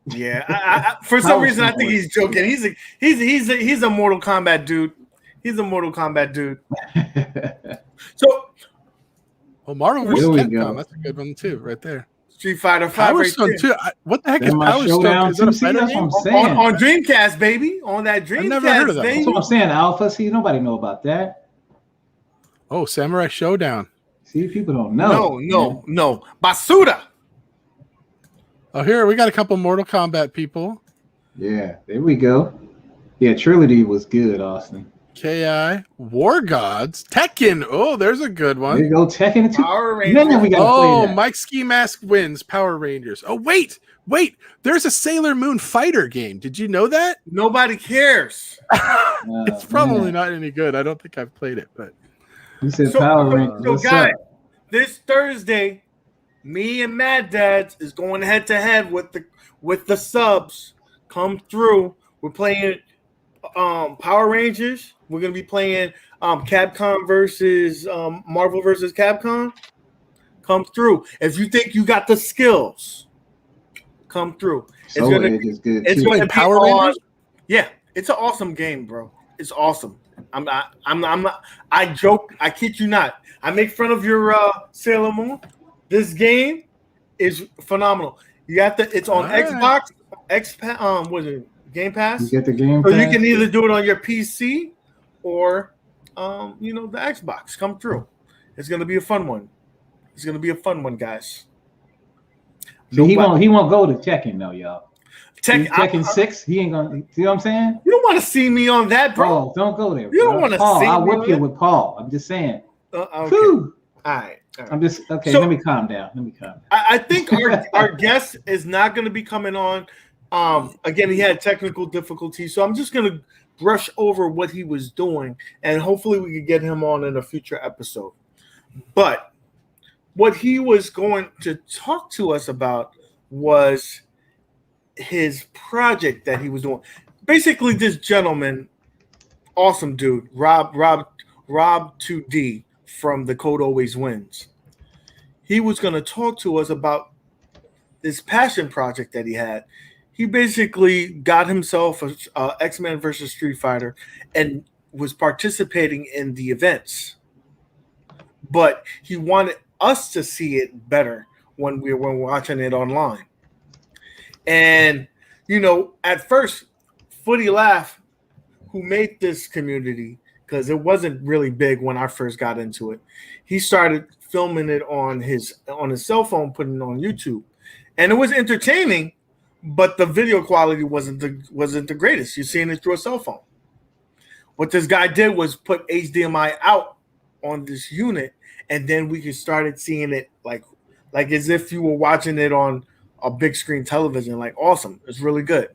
S1: Yeah, I, for some reason I think he's joking. He's a Mortal Kombat dude. He's a Mortal Kombat dude. So
S2: Well, Marvel
S6: There
S2: vs.
S6: we
S2: Capcom.
S6: go.
S2: That's a good one too, right there.
S1: Street Fighter 5
S2: Power
S1: right
S2: Stone
S1: there.
S2: too. What the heck is
S6: Then my
S2: Power Stone?
S6: Showdown
S2: Is that a
S6: 2. See,
S2: fighter
S6: that's what
S2: game?
S6: I'm saying.
S1: on Dreamcast, baby. On that Dreamcast,
S2: never heard of that one.
S6: That's
S1: baby.
S6: what I'm saying. Alpha. See, nobody know about that.
S2: Oh, Samurai Showdown.
S6: See, people don't know.
S1: No. Basuda.
S2: Oh, here we got a couple Mortal Kombat people.
S6: Yeah, there we go. Yeah, Trilogy was good, Austin.
S2: KI, War Gods, Tekken. Oh, there's a good
S6: There you
S2: one.
S6: go, Tekken 2.
S1: Power
S6: Man,
S1: Rangers.
S6: we gotta
S2: Oh,
S6: play that.
S2: Mike Ski Mask wins Power Rangers. Oh, wait. There's a Sailor Moon fighter game. Did you know that?
S1: Nobody cares.
S2: It's probably
S6: man.
S2: not any good. I don't think I've played it, but
S6: You said
S1: So,
S6: Power
S1: so,
S6: Rangers.
S1: so
S6: What's
S1: guys,
S6: up?
S1: this Thursday, me and Mad Dads is going head to head with the subs. Come through. We're playing Power Rangers. We're gonna be playing Capcom versus Marvel versus Capcom. Come through. If you think you got the skills, come through.
S6: Soul Edge is good
S1: It's
S6: too.
S1: going to
S2: Wait,
S1: be
S2: Power
S1: on-
S2: Rangers?
S1: Yeah, it's an awesome game, bro. It's awesome. I'm not. I joke. I kid you not. I make fun of your Sailor Moon. This game is phenomenal. You have to. It's on
S2: All right.
S1: Xbox. What is it? Game Pass.
S6: You get the game.
S1: So you
S6: Pass?
S1: can either do it on your PC or, the Xbox. Come through. It's gonna be a fun one. It's gonna be a fun one, guys.
S6: So he won't go to Tekken though, y'all. Tekken
S1: I-
S6: 6, he ain't gonna. See what I'm saying?
S1: You don't want to see me on that, bro.
S6: Bro, don't go there.
S1: You don't
S6: bro.
S1: wanna
S6: Paul,
S1: see
S6: I'll
S1: me,
S6: whip you
S1: man.
S6: with Paul. I'm just saying.
S1: Okay.
S6: Whew.
S1: All right.
S6: I'm just okay.
S1: So-
S6: let me calm down.
S1: I think our guest is not going to be coming on. Again, he had technical difficulties, so I'm just going to brush over what he was doing, and hopefully we can get him on in a future episode. But what he was going to talk to us about was his project that he was doing. Basically, this gentleman, awesome dude, Rob 2D from The Code Always Wins. He was going to talk to us about this passion project that he had. He basically got himself a X-Men versus Street Fighter and was participating in the events. But he wanted us to see it better when we're watching it online. And, at first, Footy Laugh, who made this community, because it wasn't really big when I first got into it, he started filming it on his cell phone, putting it on YouTube, and it was entertaining, but the video quality wasn't the greatest. You're seeing it through a cell phone. What this guy did was put HDMI out on this unit, and then we started seeing it like like as if you were watching it on a big screen television. Like awesome, it's really good.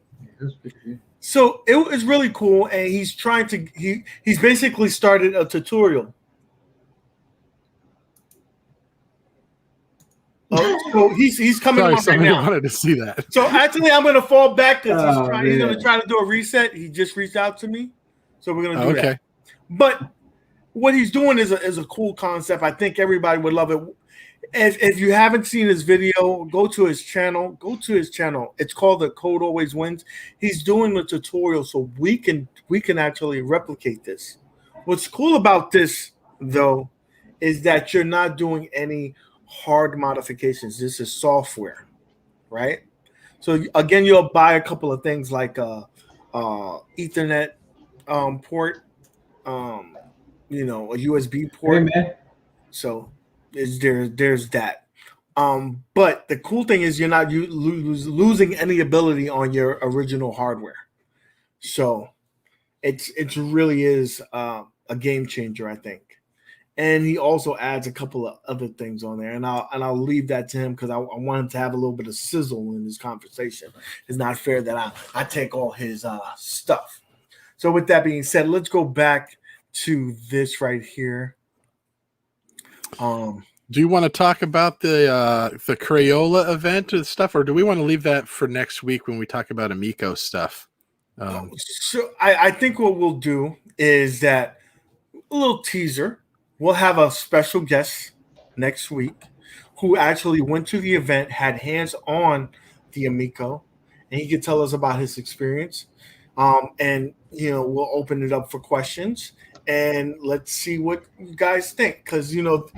S1: So it was really cool, and he's trying to he's basically started a tutorial. So he's coming
S2: Sorry,
S1: on right
S2: somebody
S1: now.
S2: wanted to see that.
S1: So actually, I'm going to fall back because he's going to
S6: man.
S1: try to do a reset. He just reached out to me, so we're going to do
S2: Okay.
S1: that. But what he's doing is a cool concept. I think everybody would love it. If you haven't seen his video, go to his channel. It's called The Code Always Wins. He's doing the tutorial so we can actually replicate this. What's cool about this though is that you're not doing any hard modifications. This is software, right? So again, you'll buy a couple of things like Ethernet port, you know, a USB port.
S6: Hey, man.
S1: So there's that. But the cool thing is you're not losing any ability on your original hardware. So it really is a game changer, I think. And he also adds a couple of other things on there, and I'll leave that to him because I want him to have a little bit of sizzle in his conversation. It's not fair that I take all his stuff. So with that being said, let's go back to this right here.
S2: Do you want to talk about the Crayola event and stuff, or do we want to leave that for next week when we talk about Amico stuff?
S1: So I think what we'll do is that a little teaser. We'll have a special guest next week who actually went to the event, had hands on the Amico, and he could tell us about his experience. And you know, we'll open it up for questions and let's see what you guys think, because you know,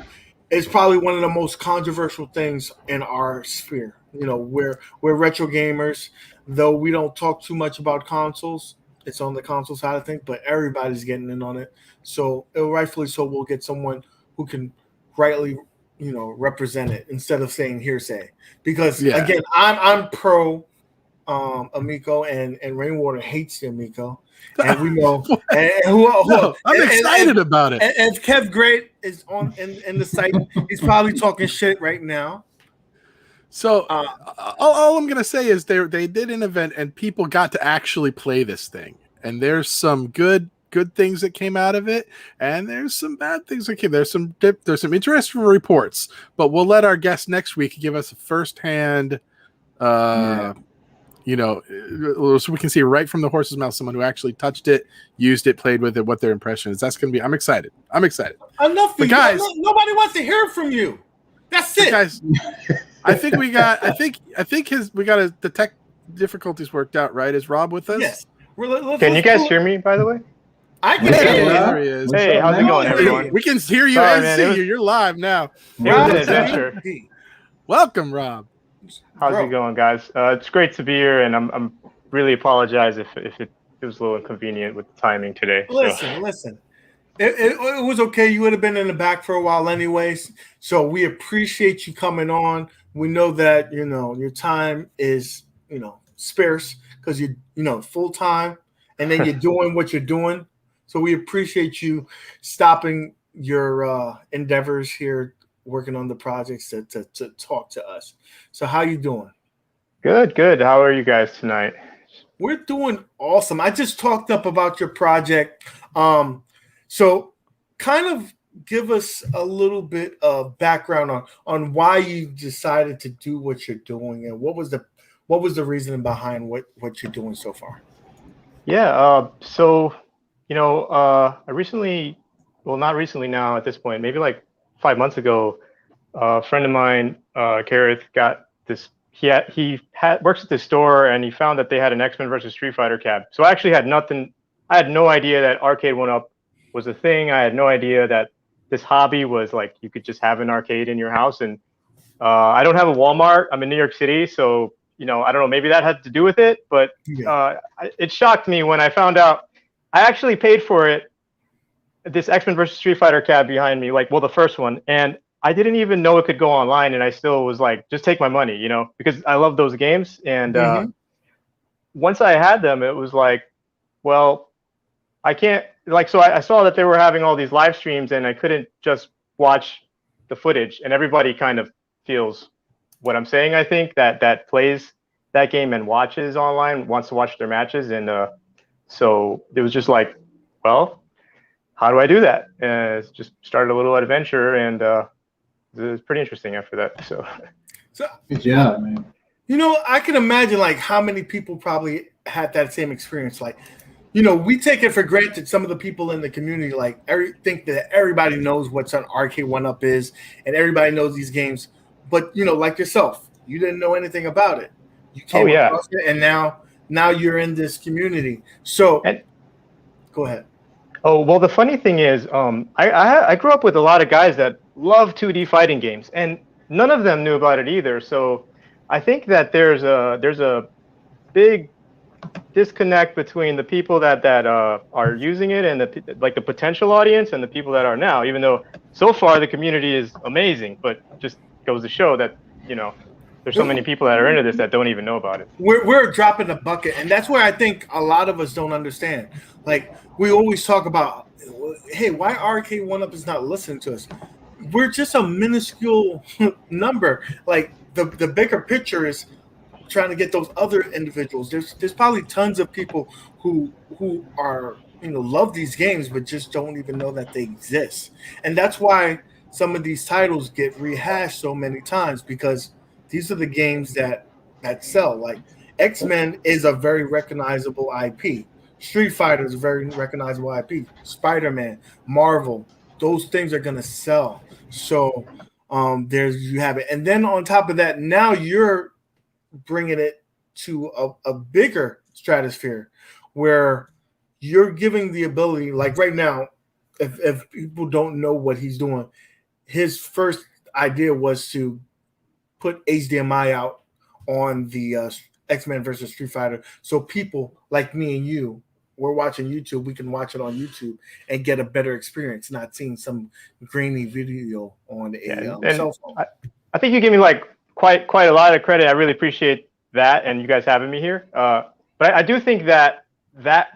S1: it's probably one of the most controversial things in our sphere. You know, we're retro gamers, though we don't talk too much about consoles. It's on the console side of things, but everybody's getting in on it. So rightfully so, we'll get someone who can rightly, you know, represent it instead of saying hearsay. Because again, I'm pro Amico, and Rainwater hates the Amico, and we know.
S2: I'm excited about it.
S1: And if Kev Great is on in the site, he's probably talking shit right now.
S2: So all I'm gonna say is they did an event and people got to actually play this thing, and there's some good things that came out of it, and there's some bad things that came. There's some interesting reports, but we'll let our guest next week give us a firsthand, you know, so we can see right from the horse's mouth someone who actually touched it, used it, played with it, what their impression is. That's gonna be. I'm excited.
S1: Enough,
S2: but guys.
S1: Nobody wants to hear from you. That's it,
S2: guys. I think we got the tech difficulties worked out, right? Is Rob with us?
S1: Yes.
S7: Can you guys hear me, by the way?
S1: I can hear you.
S2: There he is.
S7: Hey, how's it going, everyone?
S2: We can hear you
S7: Sorry,
S2: and
S7: man,
S2: see you. You're live now.
S7: It was an adventure.
S2: Welcome, Rob.
S7: How's it going, guys? It's great to be here, and I'm really apologize if it was a little inconvenient with the timing today.
S1: Listen. It was okay. You would have been in the back for a while anyways. So we appreciate you coming on. We know that, you know, your time is, you know, sparse because you know, full time, and then you're doing what you're doing. So we appreciate you stopping your endeavors here, working on the projects to talk to us. So how you doing?
S7: Good. How are you guys tonight?
S1: We're doing awesome. I just talked up about your project. So kind of give us a little bit of background on why you decided to do what you're doing, and what was the reasoning behind what you're doing so far?
S7: Yeah, so you know, I recently, well, not recently now at this point, maybe like 5 months ago, a friend of mine, Gareth, got this. He works at the store, and he found that they had an X-Men versus Street Fighter cab. So I actually had nothing. I had no idea that Aracade1up was a thing. I had no idea that this hobby was like you could just have an arcade in your house. And I don't have a Walmart. I'm in New York City, so you know, I don't know. Maybe that had to do with it, but it shocked me when I found out. I actually paid for it. This X-Men versus Street Fighter cab behind me, like, well, the first one, and I didn't even know it could go online, and I still was like, just take my money, you know, because I love those games. And once I had them, it was like, well, I can't, like, so I saw that they were having all these live streams, and I couldn't just watch the footage, and everybody kind of feels what I'm saying. I think that plays that game and watches online, wants to watch their matches, and so it was just like, well, how do I do that? And just started a little adventure, and it was pretty interesting after that. So
S6: good job, man.
S1: You know, I can imagine like how many people probably had that same experience. Like, you know, we take it for granted. Some of the people in the community like think that everybody knows what an Aracade1up is, and everybody knows these games. But you know, like yourself, you didn't know anything about it. You came across it, and now you're in this community. So, go ahead.
S7: Oh, well, the funny thing is, I grew up with a lot of guys that love 2D fighting games, and none of them knew about it either. So I think that there's a big disconnect between the people that are using it and the potential audience and the people that are now, even though so far the community is amazing, but just goes to show that, you know, there's so many people that are into this that don't even know about it.
S1: We're dropping the bucket, and that's where I think a lot of us don't understand. Like, we always talk about, hey, why Aracade1up is not listening to us? We're just a minuscule number. Like, the bigger picture is trying to get those other individuals. There's probably tons of people who are, you know, love these games but just don't even know that they exist. And that's why some of these titles get rehashed so many times, because these are the games that sell. Like X-Men is a very recognizable IP. Street Fighter is a very recognizable IP. Spider-Man, Marvel, those things are gonna sell. So you have it. And then on top of that, now you're bringing it to a bigger stratosphere where you're giving the ability, like right now, if people don't know what he's doing, his first idea was to put HDMI out on the X-Men versus Street Fighter, so people like me and you, we're watching YouTube, we can watch it on YouTube and get a better experience, not seeing some grainy video on the cell phone.
S7: I think you give me like quite a lot of credit. I really appreciate that, and you guys having me here. But I do think that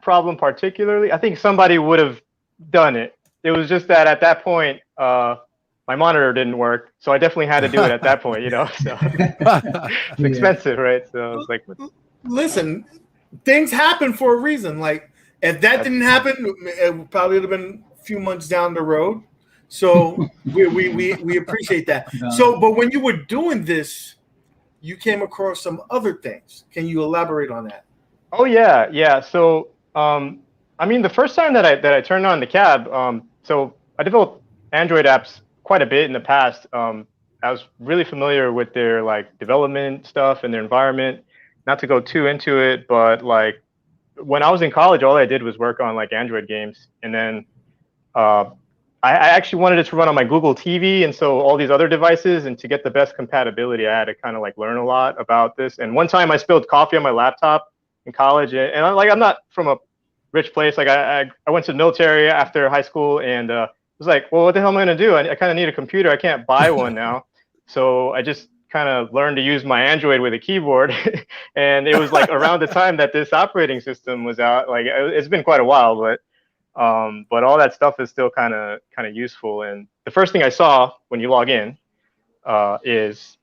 S7: problem particularly, I think somebody would have done it. It was just that at that point, my monitor didn't work, so I definitely had to do it at that point, you know. So it's expensive, right? So it's like,
S1: listen, things happen for a reason. Like, if that didn't happen, it probably would have been a few months down the road. So we appreciate that. So, but when you were doing this, you came across some other things. Can you elaborate on that?
S7: Oh yeah. So I mean, the first time that I turned on the cab, so I developed Android apps quite a bit in the past. I was really familiar with their like development stuff and their environment. Not to go too into it, but like when I was in college, all I did was work on like Android games, and then I actually wanted it to run on my Google TV, and so all these other devices, and to get the best compatibility, I had to kind of like learn a lot about this. And one time I spilled coffee on my laptop in college, and I'm not from a rich place. Like I went to the military after high school, and was like, well, what the hell am I gonna do? I kind of need a computer. I can't buy one now. So I just kind of learned to use my Android with a keyboard. And it was like around the time that this operating system was out. Like it's been quite a while, but all that stuff is still kind of useful. And the first thing I saw when you log in is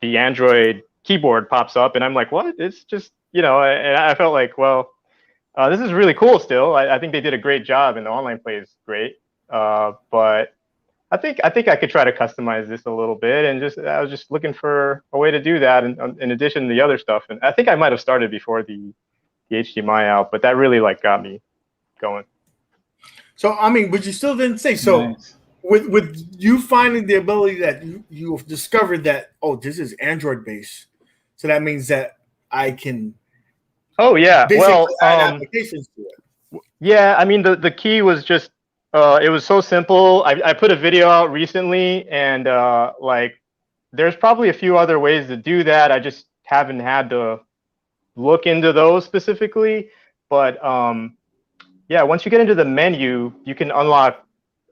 S7: the Android keyboard pops up, and I'm like, what? It's just, you know, and I felt like, well, this is really cool still. I think they did a great job, and the online play is great. But I think I could try to customize this a little bit, and I was just looking for a way to do that, in addition to the other stuff. And I think I might have started before the HDMI out, but that really like got me going.
S1: So I mean, but you still didn't say so. Nice. With you finding the ability that you've discovered that, oh, this is Android based, so that means that I can.
S7: Oh yeah, well,
S1: add applications to it.
S7: Yeah, I mean the key was just. It was so simple. I put a video out recently, and like there's probably a few other ways to do that. I just haven't had to look into those specifically. But yeah, once you get into the menu, you can unlock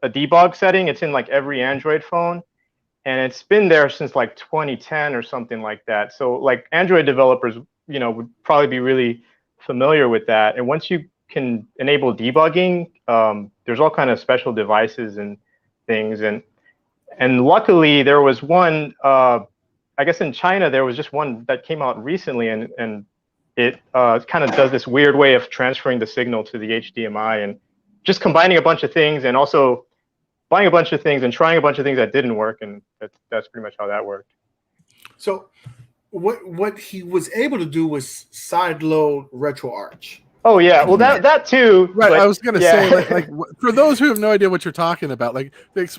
S7: a debug setting. It's in like every Android phone, and it's been there since like 2010 or something like that. So like Android developers, you know, would probably be really familiar with that. And once you can enable debugging, there's all kind of special devices and things, and luckily there was one I guess in China there was just one that came out recently, and it kind of does this weird way of transferring the signal to the HDMI and just combining a bunch of things, and also buying a bunch of things and trying a bunch of things that didn't work, and that's pretty much how that worked.
S1: So what he was able to do was side load RetroArch.
S7: Oh yeah, well that too.
S2: Right,
S7: but,
S2: I was gonna
S7: yeah.
S2: say like for those who have no idea what you're talking about, like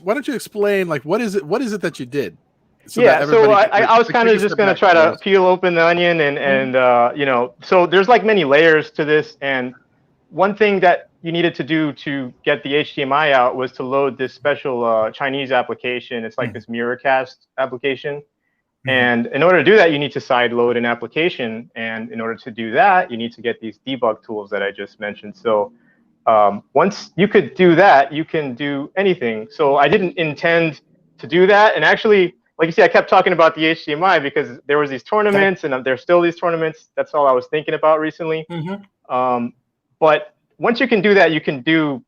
S2: why don't you explain like what is it that you did?
S7: So I was kind of just going to try to peel open the onion and you know, so there's like many layers to this, and one thing that you needed to do to get the HDMI out was to load this special Chinese application. It's like this Miracast application. And in order to do that, you need to side load an application. And in order to do that, you need to get these debug tools that I just mentioned. So once you could do that, you can do anything. So I didn't intend to do that. And actually, like you see, I kept talking about the HDMI because there was these tournaments, and there's still these tournaments. That's all I was thinking about recently. But once you can do that, you can do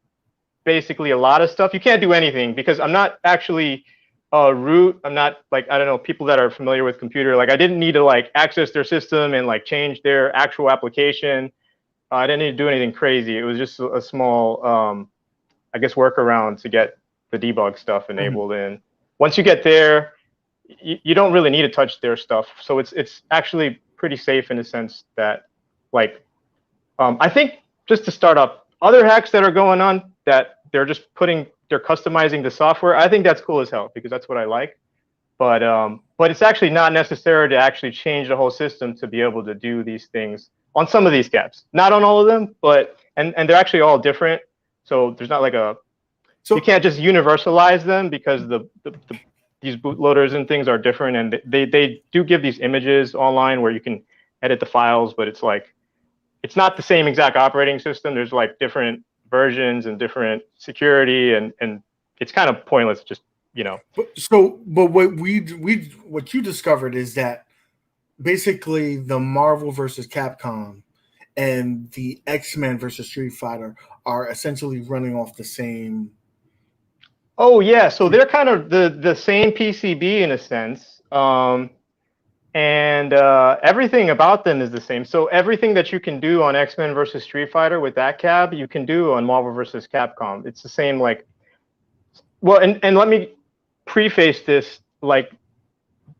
S7: basically a lot of stuff. You can't do anything because I'm not actually root. I'm not like, I don't know, people that are familiar with computer. Like I didn't need to like access their system and like change their actual application. I didn't need to do anything crazy. It was just a small, I guess, workaround to get the debug stuff enabled in. Once you get there, you don't really need to touch their stuff. So it's actually pretty safe in the sense that, like, I think just to start up, other hacks that are going on that they're customizing the software. I think that's cool as hell because that's what I like. But it's actually not necessary to actually change the whole system to be able to do these things on some of these cabs. Not on all of them, but and they're actually all different. So there's not like you can't just universalize them because these bootloaders and things are different, and they do give these images online where you can edit the files, but it's like it's not the same exact operating system. There's like different versions and different security, and it's kind of pointless, just, you know.
S1: But what you discovered is that basically the Marvel versus Capcom and the X-Men versus Street Fighter are essentially running off the same.
S7: Oh yeah, so they're kind of the same PCB in a sense, and everything about them is the same. So everything that you can do on X-Men versus Street Fighter with that cab, you can do on Marvel versus Capcom. It's the same, like, well, and let me preface this, like,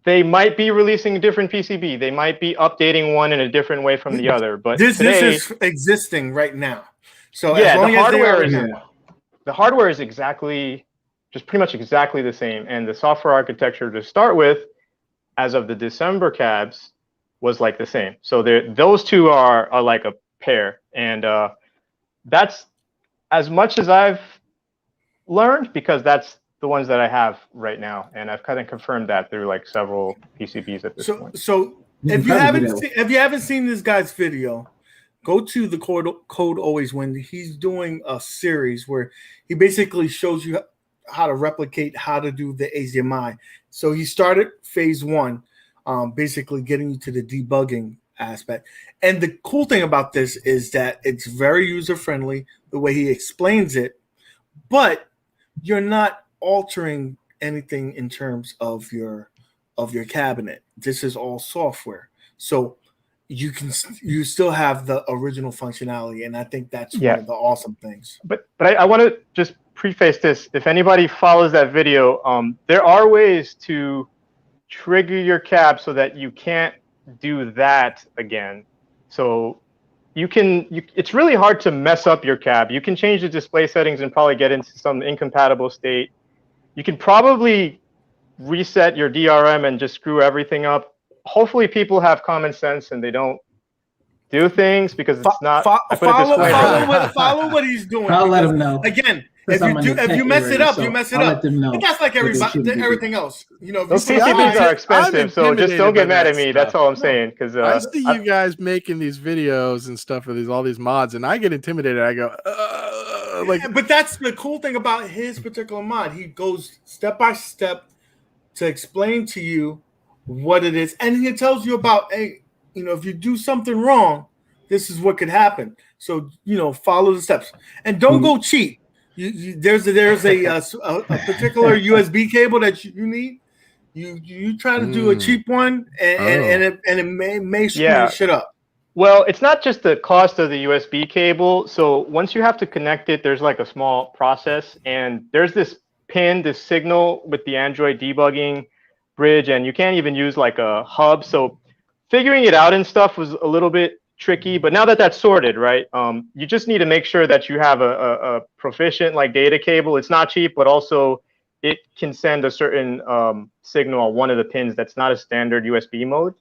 S7: they might be releasing a different PCB. They might be updating one in a different way from the other. But
S1: this is existing right now. So
S7: yeah,
S1: the
S7: hardware is exactly, just pretty much exactly the same, and the software architecture to start with, as of the December cabs, was like the same. So those two are like a pair, and that's as much as I've learned, because that's the ones that I have right now, and I've kind of confirmed that through like several PCBs at this point.
S1: So if you haven't seen this guy's video, go to the Code Always Win. He's doing a series where he basically shows you how to replicate how to do the HDMI. So he started phase one, basically getting you to the debugging aspect. And the cool thing about this is that it's very user-friendly, the way he explains it, but you're not altering anything in terms of your cabinet. This is all software. So you still have the original functionality, and I think that's one of the awesome things.
S7: But I want to just preface this. If anybody follows that video, there are ways to trigger your cab so that you can't do that again. So it's really hard to mess up your cab. You can change the display settings and probably get into some incompatible state. You can probably reset your DRM and just screw everything up. Hopefully people have common sense and they don't do things, because it's not.
S1: Follow what he's doing.
S6: I'll let him know.
S1: Again, if you mess it up, you mess it up.
S6: Let them know.
S1: But that's like everything else. You know,
S7: those PCBs are expensive, so just don't get mad at me. That's all I'm saying. Because
S2: I see you guys making these videos and stuff with all these mods, and I get intimidated. I go,
S1: but that's the cool thing about his particular mod. He goes step by step to explain to you what it is, and he tells you about, hey, you know, if you do something wrong, this is what could happen. So, you know, follow the steps and don't go cheat. There's a particular USB cable that you need. You try to do a cheap one, and it may screw your shit up.
S7: Well, it's not just the cost of the USB cable. So once you have to connect it, there's like a small process, and there's this pin, this signal with the Android debugging bridge, and you can't even use like a hub. So figuring it out and stuff was a little bit tricky, but now that that's sorted, right? You just need to make sure that you have a proficient like data cable. It's not cheap, but also it can send a certain signal on one of the pins that's not a standard USB mode.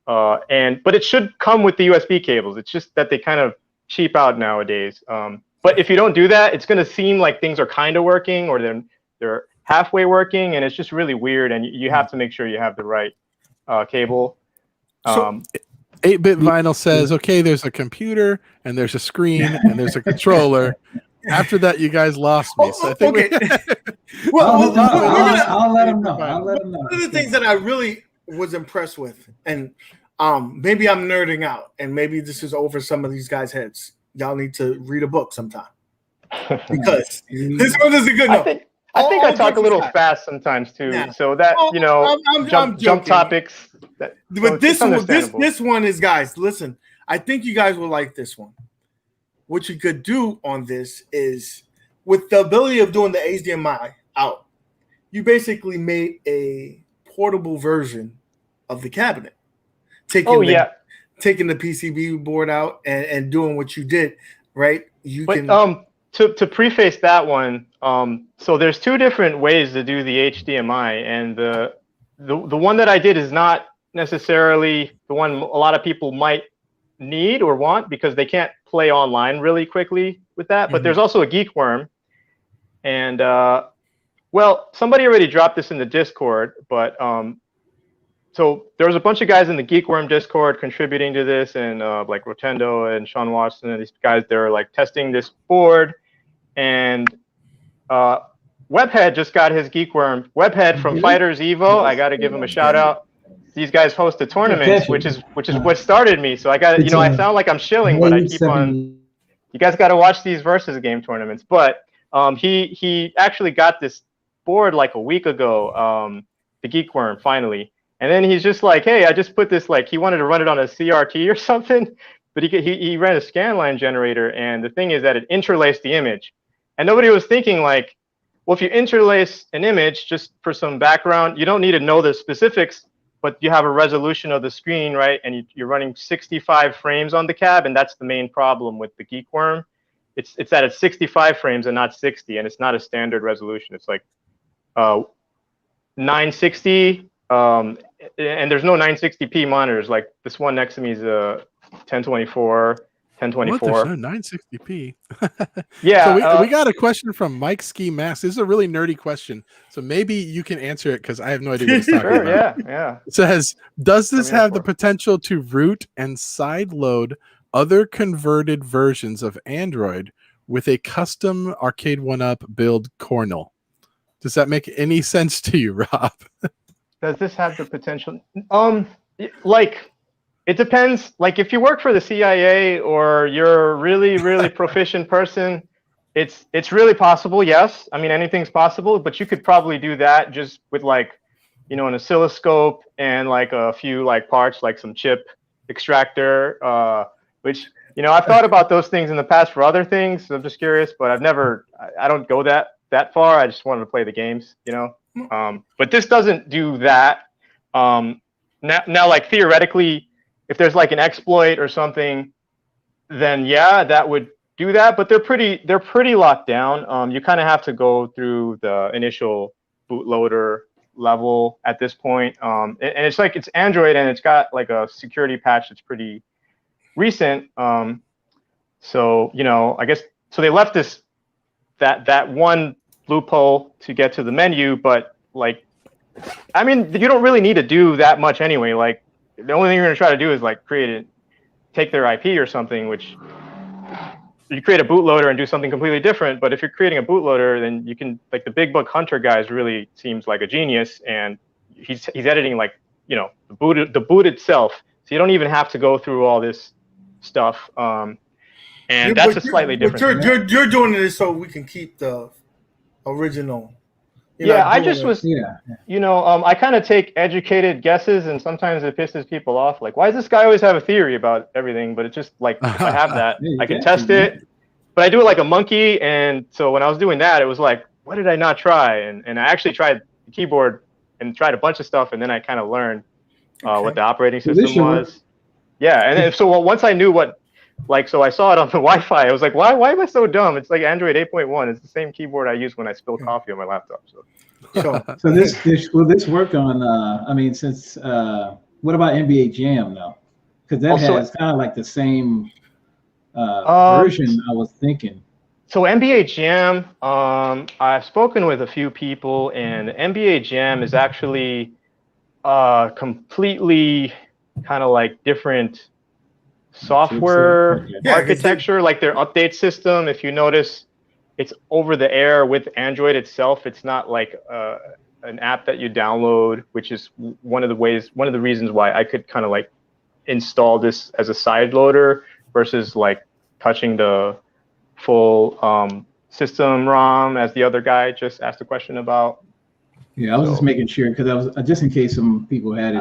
S7: But it should come with the USB cables. It's just that they kind of cheap out nowadays. But if you don't do that, it's going to seem like things are kind of working, or they're halfway working, and it's just really weird. And you have to make sure you have the right cable.
S2: 8-Bit Vinyl says, okay, there's a computer and there's a screen and there's a controller. After that, you guys lost me. So I think
S6: I'll let him know. I'll let him know.
S1: One of the things that I really was impressed with, and maybe I'm nerding out, and maybe this is over some of these guys' heads. Y'all need to read a book sometime, because this one is a good one.
S7: I think I talk a little fast sometimes too, so that jump topics.
S1: But this one is, guys, listen. I think you guys will like this one. What you could do on this is, with the ability of doing the HDMI out, you basically made a portable version of the cabinet. Taking the PCB board out and doing what you did, right?
S7: To preface that one, so there's two different ways to do the HDMI, and the one that I did is not necessarily the one a lot of people might need or want, because they can't play online really quickly with that. But there's also a Geek Worm, and well, somebody already dropped this in the Discord, but so there was a bunch of guys in the Geek Worm Discord contributing to this, and like Rotendo and Sean Watson and these guys, they're like testing this board. And Webhead just got his Geek Worm. Webhead from Fighters Evo, I got to give him a shout out. These guys host a tournament, which is what started me. So I got, I sound like I'm shilling, but I keep on. You guys got to watch these versus game tournaments. But he actually got this board like a week ago, the Geek Worm finally. And then he's just like, hey, I just put this, like, he wanted to run it on a CRT or something, but he ran a scanline generator, and the thing is that it interlaced the image. And nobody was thinking, like, well, if you interlace an image, just for some background, you don't need to know the specifics, but you have a resolution of the screen, right? And you're running 65 frames on the cab, and that's the main problem with the Geek Worm. It's that it's 65 frames and not 60, and it's not a standard resolution. It's like 960, and there's no 960p monitors. Like this one next to me is a 1024. 1024.
S2: What? There's no 960p.
S7: Yeah.
S2: So we got a question from Mike Ski Mask. This is a really nerdy question, so maybe you can answer it, because I have no idea what he's talking about.
S7: Yeah.
S2: It says, does this have the potential to root and sideload other converted versions of Android with a custom Aracde1up build kernel? Does that make any sense to you, Rob?
S7: Does this have the potential? Like, it depends. Like, if you work for the CIA or you're a really, really proficient person, it's really possible. Yes, I mean, anything's possible, but you could probably do that just with, like, an oscilloscope and like a few like parts, like some chip extractor, which, I've thought about those things in the past for other things. So I'm just curious, but I don't go that far. I just wanted to play the games, but this doesn't do that. Now, like, theoretically, if there's like an exploit or something, then yeah, that would do that. But they're pretty locked down. You kind of have to go through the initial bootloader level at this point. And it's like, it's Android, and it's got like a security patch that's pretty recent. So I guess so they left that one loophole to get to the menu, but like, I mean, you don't really need to do that much anyway. Like, the only thing you're going to try to do is like take their IP or something, which you create a bootloader and do something completely different. But if you're creating a bootloader, then you can, like, the Big Buck Hunter guys really seems like a genius, and he's editing like, the boot itself. So you don't even have to go through all this stuff. And that's a slightly different.
S1: You're doing this so we can keep the original
S7: Yeah, I just was,
S6: Yeah.
S7: I kind of take educated guesses, and sometimes it pisses people off. Like, why does this guy always have a theory about everything? But it's just like, if I have that,
S6: Yeah,
S7: I can
S6: exactly,
S7: test it. But I do it like a monkey, and so when I was doing that, it was like, what did I not try? And I actually tried the keyboard and tried a bunch of stuff, and then I kind of learned what the operating system was. Yeah, and then, so once I knew what, like, so I saw it on the Wi-Fi. I was like, why am I so dumb? It's like Android 8.1. It's the same keyboard I use when I spill coffee on my laptop.
S6: So will this work on? I mean, since what about NBA Jam though? Because that has kind of like the same version. I was thinking.
S7: So NBA Jam, I've spoken with a few people, and NBA Jam is actually completely kind of like different software architecture, like their update system. If you notice, it's over the air with Android itself. It's not like an app that you download, which is one of the reasons why I could kind of like install this as a side loader versus like touching the full system ROM, as the other guy just asked a question about.
S6: Yeah, I was just making sure because I was just in case some people had it.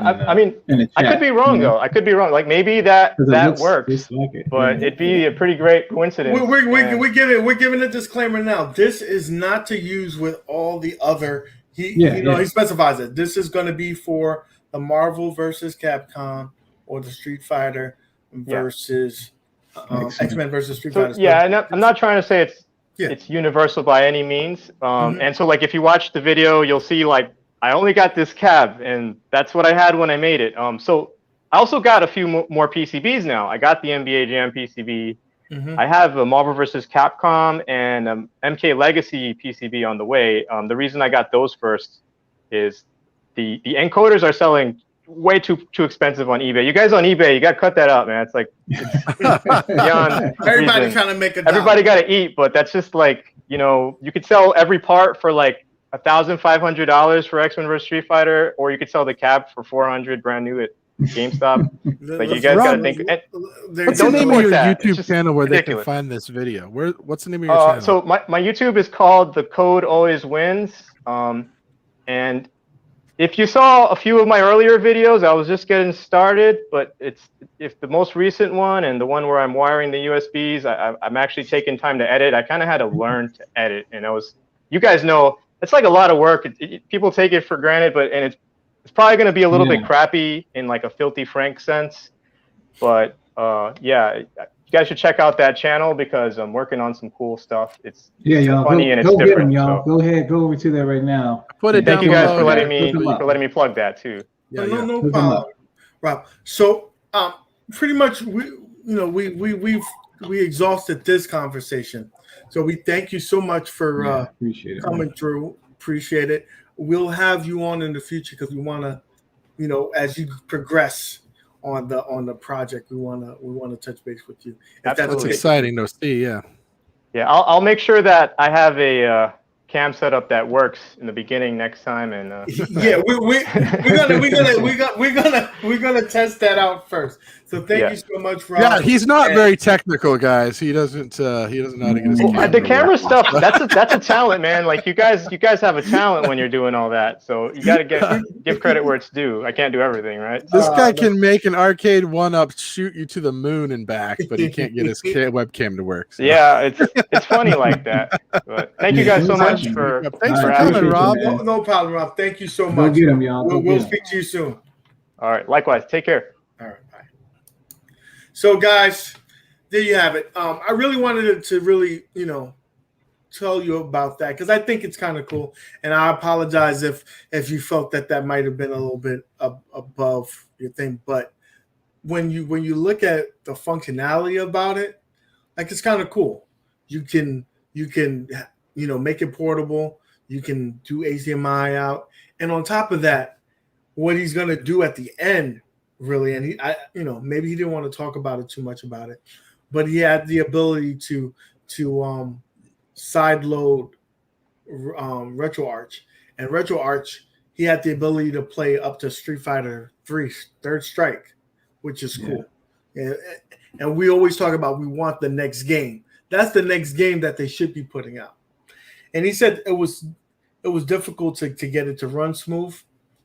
S6: In the chat,
S7: I could be wrong though. I could be wrong. Like maybe that works, but it'd be a pretty great coincidence.
S1: We're giving a disclaimer now. This is not to use with all the other. He specifies it. This is going to be for the Marvel versus Capcom or the Street Fighter versus X-Men versus Street Fighter.
S7: Yeah, and I'm not trying to say it's universal by any means. And so like if you watch the video, you'll see like I only got this cab, and that's what I had when I made it. So I also got a few more PCBs now. I got the NBA Jam PCB. I have a Marvel vs. Capcom and MK Legacy PCB on the way. The reason I got those first is the encoders are selling way too expensive on eBay. You guys on eBay, you got to cut that out, man. It's like beyond
S1: everybody trying to make a dollar.
S7: Everybody got to eat, but that's just like, you could sell every part for like $1,500 for X-Men vs. Street Fighter, or you could sell the cab for $400 brand new at GameStop. Like you guys got to think.
S2: What's the name of your YouTube channel where they can find this video? What's the name of your channel?
S7: So my YouTube is called The Code Always Wins. And if you saw a few of my earlier videos, I was just getting started, but if the most recent one and the one where I'm wiring the USBs, I'm actually taking time to edit. I kind of had to learn to edit, and you guys know, it's like a lot of work. People take it for granted, and it's probably going to be a little bit crappy in like a Filthy Frank sense, but you guys should check out that channel because I'm working on some cool stuff. It's funny and it's different.
S6: Get them, y'all. Go ahead, go over to that right now.
S7: Thank you guys for letting me plug that too.
S1: No problem, Rob. So pretty much we exhausted this conversation. So we thank you so much for coming through. Appreciate it. We'll have you on in the future because we want to, as you progress on the project, we want to touch base with you.
S2: That's exciting to see. Yeah.
S7: I'll make sure that I have a cam setup that works in the beginning next time, and
S1: we're gonna test that out first. So thank you so much, Rob.
S2: Yeah, he's not very technical, guys. He doesn't know how to get his camera.
S7: The camera stuff, that's a talent, man. Like you guys have a talent when you're doing all that. So you got to give credit where it's due. I can't do everything, right?
S2: This guy can make an Aracade1up shoot you to the moon and back, but he can't get his webcam to work. So.
S7: Yeah, it's funny like that. But thank you guys so much for
S2: coming, Rob.
S1: No problem, Rob. Thank you so much.
S6: Go get him, y'all.
S1: We'll speak to you soon.
S7: All right. Likewise. Take care.
S1: All right. Bye. So, guys, there you have it. I really wanted to really, tell you about that because I think it's kind of cool. And I apologize if you felt that might have been a little bit above your thing. But when you look at the functionality about it, like it's kind of cool. You can make it portable. You can do HDMI out, and on top of that, what he's gonna do at the end, really, and maybe he didn't want to talk about it too much about it, but he had the ability to side load RetroArch, and RetroArch he had the ability to play up to Street Fighter 3 Third Strike, which is cool. And we always talk about we want the next game. That's the next game that they should be putting out. And he said it was it was difficult to get it to run smooth,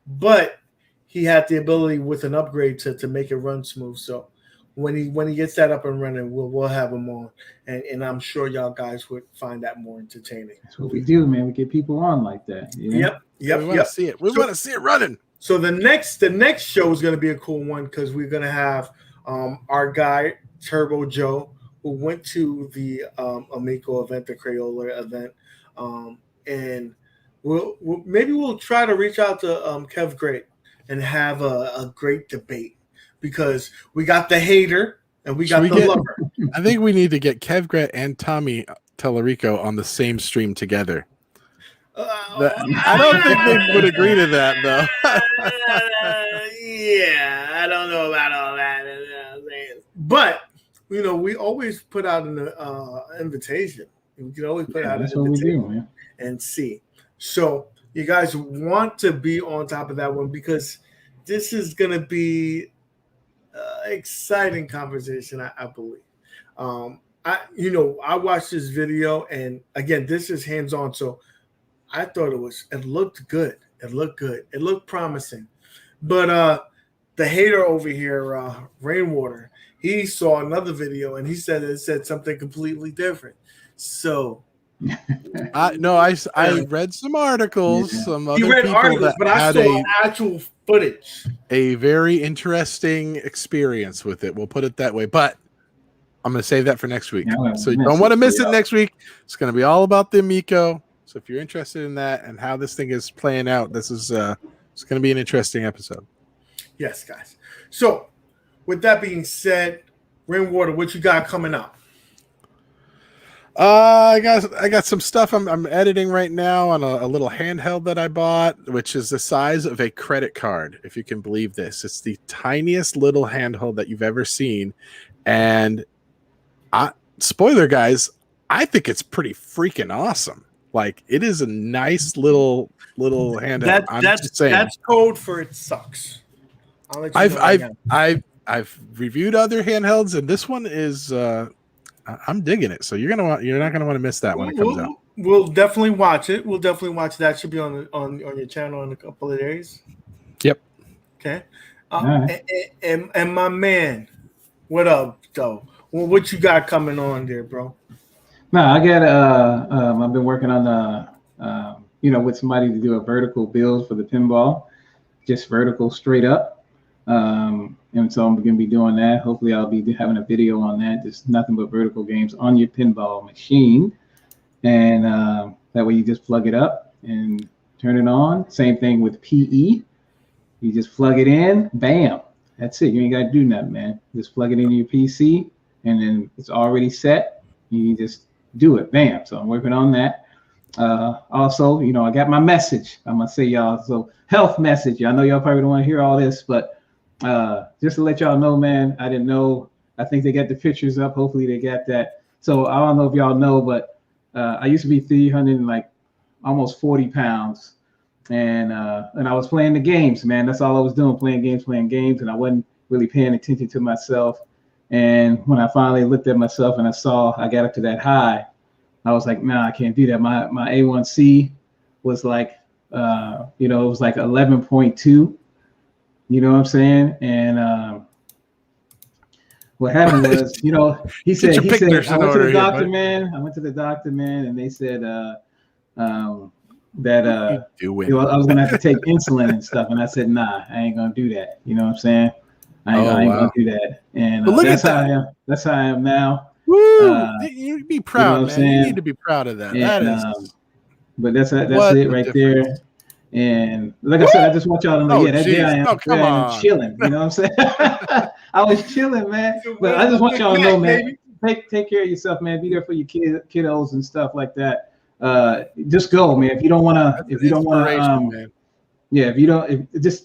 S1: but he had the ability with an upgrade to make it run smooth. So when he gets that up and running, we'll have him on, and I'm sure y'all guys would find that more entertaining.
S6: That's what we do, man. We get people on like that. You know?
S1: Yep.
S2: We want to see it. We want to see it running.
S1: So the next show is going to be a cool one because we're going to have our guy Turbo Joe, who went to the Amico event, the Crayola event, and we'll try to reach out to Kev Great and have a great debate, because we got the hater and we got the lover.
S2: I think we need to get Kev Great and Tommy Tellerico on the same stream together. I don't think they would agree to that, though.
S1: Yeah, I don't know about all that. But, we always put out an invitation. We can always put out an invitation.
S6: That's what we do, man.
S1: And see. So, you guys want to be on top of that one, because this is going to be exciting conversation, I believe. I watched this video, and again, this is hands-on, so I thought it looked good. It looked promising. But the hater over here, Rainwater, he saw another video and he said it said something completely different. So
S2: I read some articles.
S6: Yeah.
S2: Some
S1: you
S2: other
S1: read
S2: people
S1: articles, but I saw actual footage.
S2: A very interesting experience with it. We'll put it that way. But I'm going to save that for next week.
S6: Yeah,
S2: so you don't want to miss it next week. It's going to be all about the Amico. So if you're interested in that and how this thing is playing out, this is it's going to be an interesting episode.
S1: Yes, guys. So with that being said, Rainwater, what you got coming up?
S2: I got some stuff I'm editing right now on a little handheld that I bought, which is the size of a credit card, if you can believe this. It's the tiniest little handheld that you've ever seen. And spoiler, guys, I think it's pretty freaking awesome. Like, it is a nice little handheld.
S1: That's code for it sucks. I'll let you know
S2: I've reviewed other handhelds, and this one is I'm digging it. So you're not gonna want to miss that when it comes out.
S1: We'll definitely watch it. We'll definitely watch that. Should be on your channel in a couple of days.
S2: Yep.
S1: Okay.
S6: Right.
S1: And my man, what up, though? Well, what you got coming on there, bro?
S6: No, I got I've been working on with somebody to do a vertical build for the pinball, just vertical straight up. And so I'm going to be doing that. Hopefully I'll be having a video on that. Just nothing but vertical games on your pinball machine. And that way you just plug it up and turn it on. Same thing with PE. You just plug it in, bam. That's it. You ain't got to do nothing, man. Just plug it into your PC and then it's already set. You just do it, bam. So I'm working on that. Also, I got my message. I'm going to say, y'all, so health message. I know y'all probably don't want to hear all this, but just to let y'all know, man, I didn't know. I think they got the pictures up. Hopefully they got that. So I don't know if y'all know, but I used to be 300 and like almost 40 pounds. And I was playing the games, man. That's all I was doing, playing games. And I wasn't really paying attention to myself. And when I finally looked at myself and I saw I got up to that high, I was like, nah, I can't do that. My A1C was like, it was like 11.2. You know what I'm saying? And what happened was, he said, I went to the doctor, man. I went to the doctor, man, and they said that I was gonna have to take insulin and stuff. And I said, nah, I ain't gonna do that. You know what I'm saying? I ain't gonna do that. And that's how I am. That's how I am now.
S2: Woo! You be proud, man.
S6: Saying?
S2: You need to be proud of that.
S6: And,
S2: that is.
S6: But that's it right there. And like I said, I just want y'all to know, that day I am chilling. You know what I'm saying? I was chilling, man. But I just want y'all to know, man, take care of yourself, man. Be there for your kiddos and stuff like that. Just go, man. If you don't want to,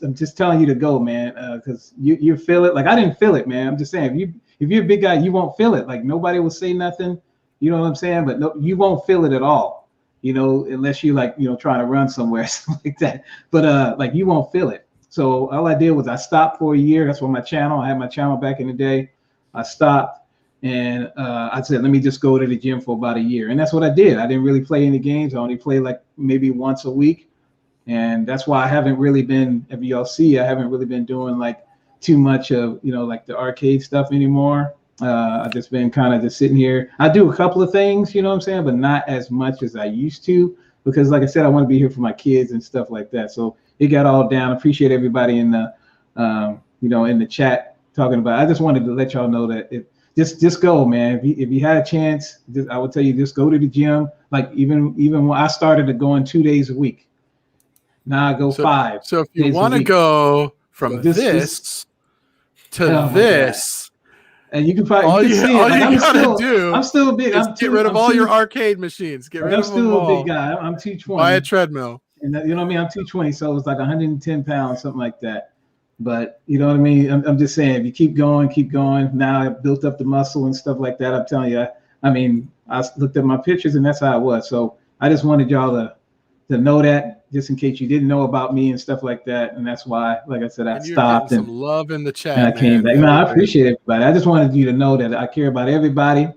S6: I'm just telling you to go, man. Because you feel it. Like I didn't feel it, man. I'm just saying, if you're a big guy, you won't feel it. Like nobody will say nothing. You know what I'm saying? But no, you won't feel it at all. Unless you trying to run somewhere, something like that. But you won't feel it. So all I did was I stopped for a year. That's why I had my channel back in the day. I stopped And I said, let me just go to the gym for about a year. And that's what I did. I didn't really play any games. I only played like maybe once a week. And that's why I haven't really been, if y'all see, I haven't really been doing like too much of, like the arcade stuff anymore. I've just been kind of just sitting here. I do a couple of things, you know what I'm saying, but not as much as I used to, because like I said, I want to be here for my kids and stuff like that. So it got all down. Appreciate everybody in the, in the chat talking about it. I just wanted to let y'all know that just go, man. If you had a chance, I would tell you, just go to the gym. Like even when I started going 2 days a week. Now I go 5.
S2: So if you want to go from this to this,
S6: and you can probably
S2: all you gotta do.
S6: I'm still big.
S2: Get rid of all your arcade machines. Get rid of them all.
S6: I'm still a big guy. I'm 220.
S2: Buy a treadmill.
S6: And you know what I mean? I'm 220, so it's like 110 pounds, something like that. But you know what I mean? I'm just saying, if you keep going. Now I've built up the muscle and stuff like that. I'm telling you. I looked at my pictures, and that's how it was. So I just wanted y'all to know that, just in case you didn't know about me and stuff like that. And that's why, like I said, I stopped.
S2: And some love in the chat.
S6: And I came back. No, I appreciate everybody. I just wanted you to know that I care about everybody,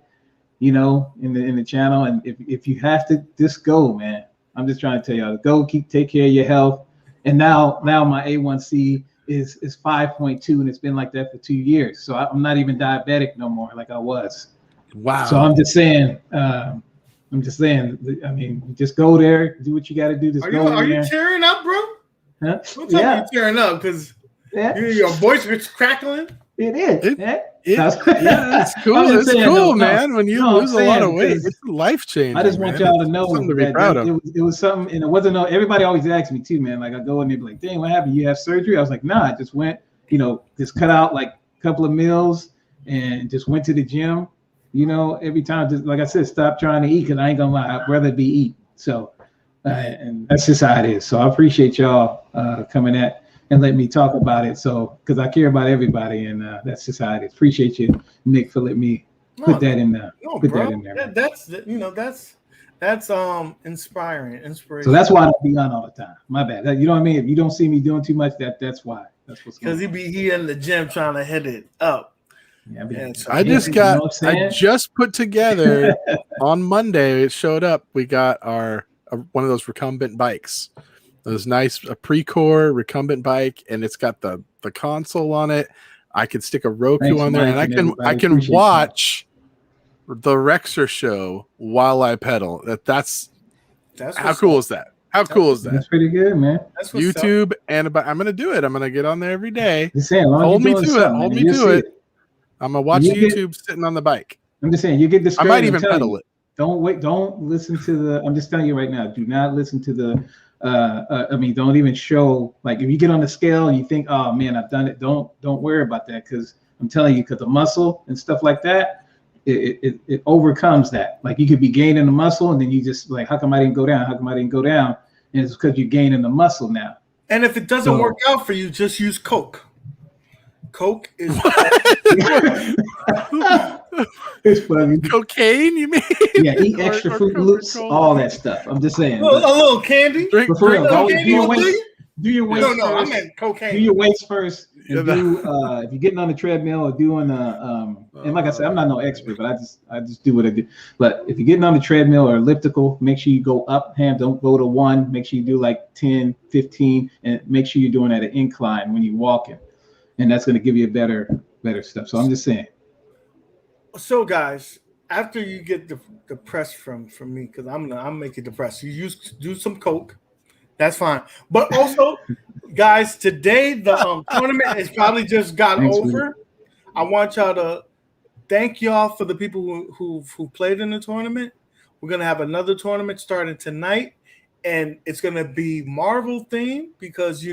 S6: in the channel. And if you have to, just go, man. I'm just trying to tell y'all to go, take care of your health. And now my A1C is 5.2, and it's been like that for 2 years. So I'm not even diabetic no more like I was.
S2: Wow.
S6: So I'm just saying, just go there, do what you got to do.
S1: Are you tearing up, bro?
S6: Huh?
S1: Don't tell me you're tearing up, because your voice is crackling.
S6: It is.
S2: It's cool. It's cool, man. When you lose a lot of weight, it's life changing.
S6: I just want y'all to know
S2: something to be proud of.
S6: It was something, and it wasn't. Everybody always asks me too, man. Like I go and they be like, "Dang, what happened? You have surgery?" I was like, "Nah, I just went. Just cut out like a couple of meals and just went to the gym. Every time, just like I said, stop trying to eat, because I ain't gonna lie, I'd rather be eat. So, and that's just how it is. So I appreciate y'all coming at and letting me talk about it. So, because I care about everybody, and that's just how it is. Appreciate you, Nick, for letting me put that in there. That in there.
S1: That's inspiring.
S6: So that's why I don't be on all the time. My bad. You know what I mean? If you don't see me doing too much, that's why. That's what's going on.
S1: Because he be in the gym trying to hit it up.
S6: Yeah,
S2: I just put together on Monday. It showed up. We got one of those recumbent bikes. Those nice pre-core recumbent bike, and it's got the console on it. I can stick a Roku on there, and I can watch the Rexer show while I pedal. That's how cool is that? How cool is that?
S6: That's pretty good, man.
S1: That's
S2: YouTube, and I'm gonna do it. I'm gonna get on there every day.
S6: Hold
S2: me to it. I'm gonna watch YouTube sitting on the bike.
S6: I'm just saying, you get discouraged.
S2: I might even pedal it.
S6: Don't listen to the. I'm just telling you right now. Do not listen to the. Don't even show. Like if you get on the scale and you think, oh man, I've done it. Don't worry about that, because I'm telling you, because the muscle and stuff like that, it overcomes that. Like you could be gaining the muscle, and then you just like, how come I didn't go down? How come I didn't go down? And it's because you're gaining the muscle now.
S1: And if it doesn't work out for you, just use Coke. Coke is
S6: it's funny.
S2: Cocaine, you mean?
S6: Yeah, eat extra Fruit Loops, all that stuff. I'm just saying.
S1: A little candy.
S6: For real, do your weights.
S1: No, I meant cocaine.
S6: Do your weights first. And if you're getting on the treadmill or doing and like I said, I'm not no expert, but I just do what I do. But if you're getting on the treadmill or elliptical, make sure you go up, don't go to 1. Make sure you do like 10, 15, and make sure you're doing at an incline when you're walking. And that's going to give you a better stuff. So I'm just saying.
S1: So guys, after you get the press from me, because I'm making the press. You do some Coke, that's fine. But also, guys, today the tournament has probably just got over. I want y'all to thank y'all for the people who played in the tournament. We're gonna have another tournament starting tonight, and it's gonna be Marvel themed because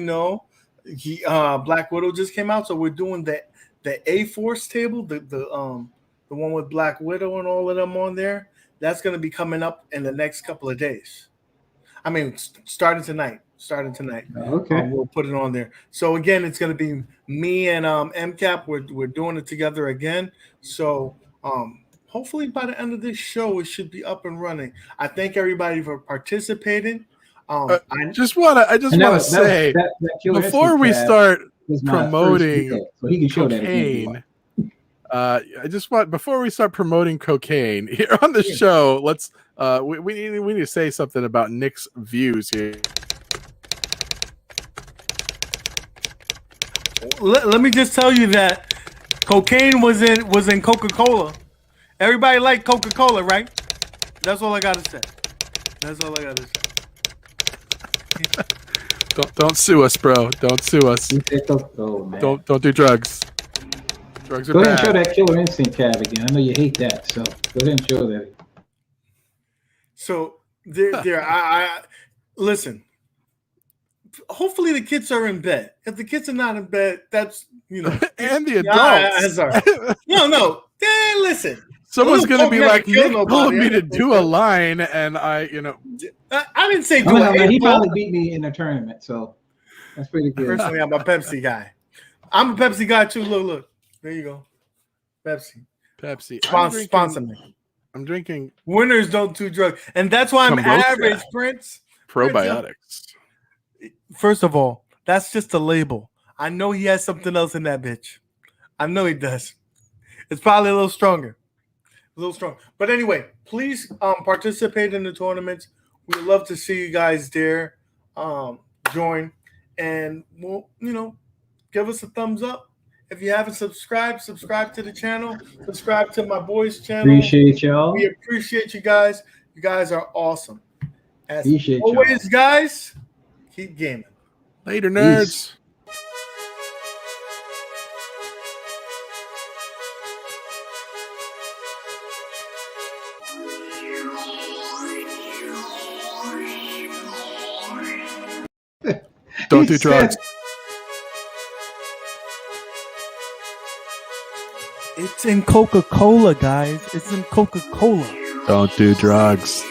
S1: Black Widow just came out, so we're doing the A-Force table, the one with Black Widow and all of them on there. That's going to be coming up in the next couple of days. I mean, starting tonight.
S6: Okay.
S1: We'll put it on there. So again, it's going to be me and MCAP. We're doing it together again. So hopefully by the end of this show, it should be up and running. I thank everybody for participating. I
S2: just want to say before we start promoting
S6: so he can show
S2: cocaine, I just want, before we start promoting cocaine here on the show, let's we need to say something about Nick's views here.
S1: Let me just tell you that cocaine was in Coca-Cola. Everybody liked Coca-Cola, right? That's all I gotta say. That's all I gotta say.
S2: Don't sue us, bro. Don't sue us.
S6: Man.
S2: Don't do drugs. Drugs are
S6: Go ahead
S2: bad.
S6: and show that Killer Instinct cab again. I know you hate that, so go ahead and show that.
S1: So I listen. Hopefully the kids are in bed. If the kids are not in bed, that's
S2: and the adults.
S1: No. Listen.
S2: Someone's gonna be like, Nick told me to do a
S1: it.
S2: line, and I
S1: didn't say do
S6: it. He
S1: it.
S6: probably beat me in a tournament, so that's pretty good.
S1: Personally, I'm a Pepsi guy. I'm a Pepsi guy too. Look. There you go. Pepsi. Sponsor me.
S2: I'm drinking.
S1: Winners don't do drugs. And that's why I'm average, Prince.
S2: Probiotics.
S1: First of all, that's just a label. I know he has something else in that bitch. I know he does. It's probably a little stronger. But anyway, please participate in the tournaments. We'd love to see you guys there. Join. And we'll, give us a thumbs up. If you haven't subscribed to the channel. Subscribe to my boys' channel. Appreciate y'all. We appreciate you guys. You guys are awesome. As appreciate always, y'all. Guys, keep gaming.
S2: Later, nerds. Peace. Don't do drugs.
S1: It's in Coca-Cola, guys. It's in Coca-Cola.
S2: Don't do drugs.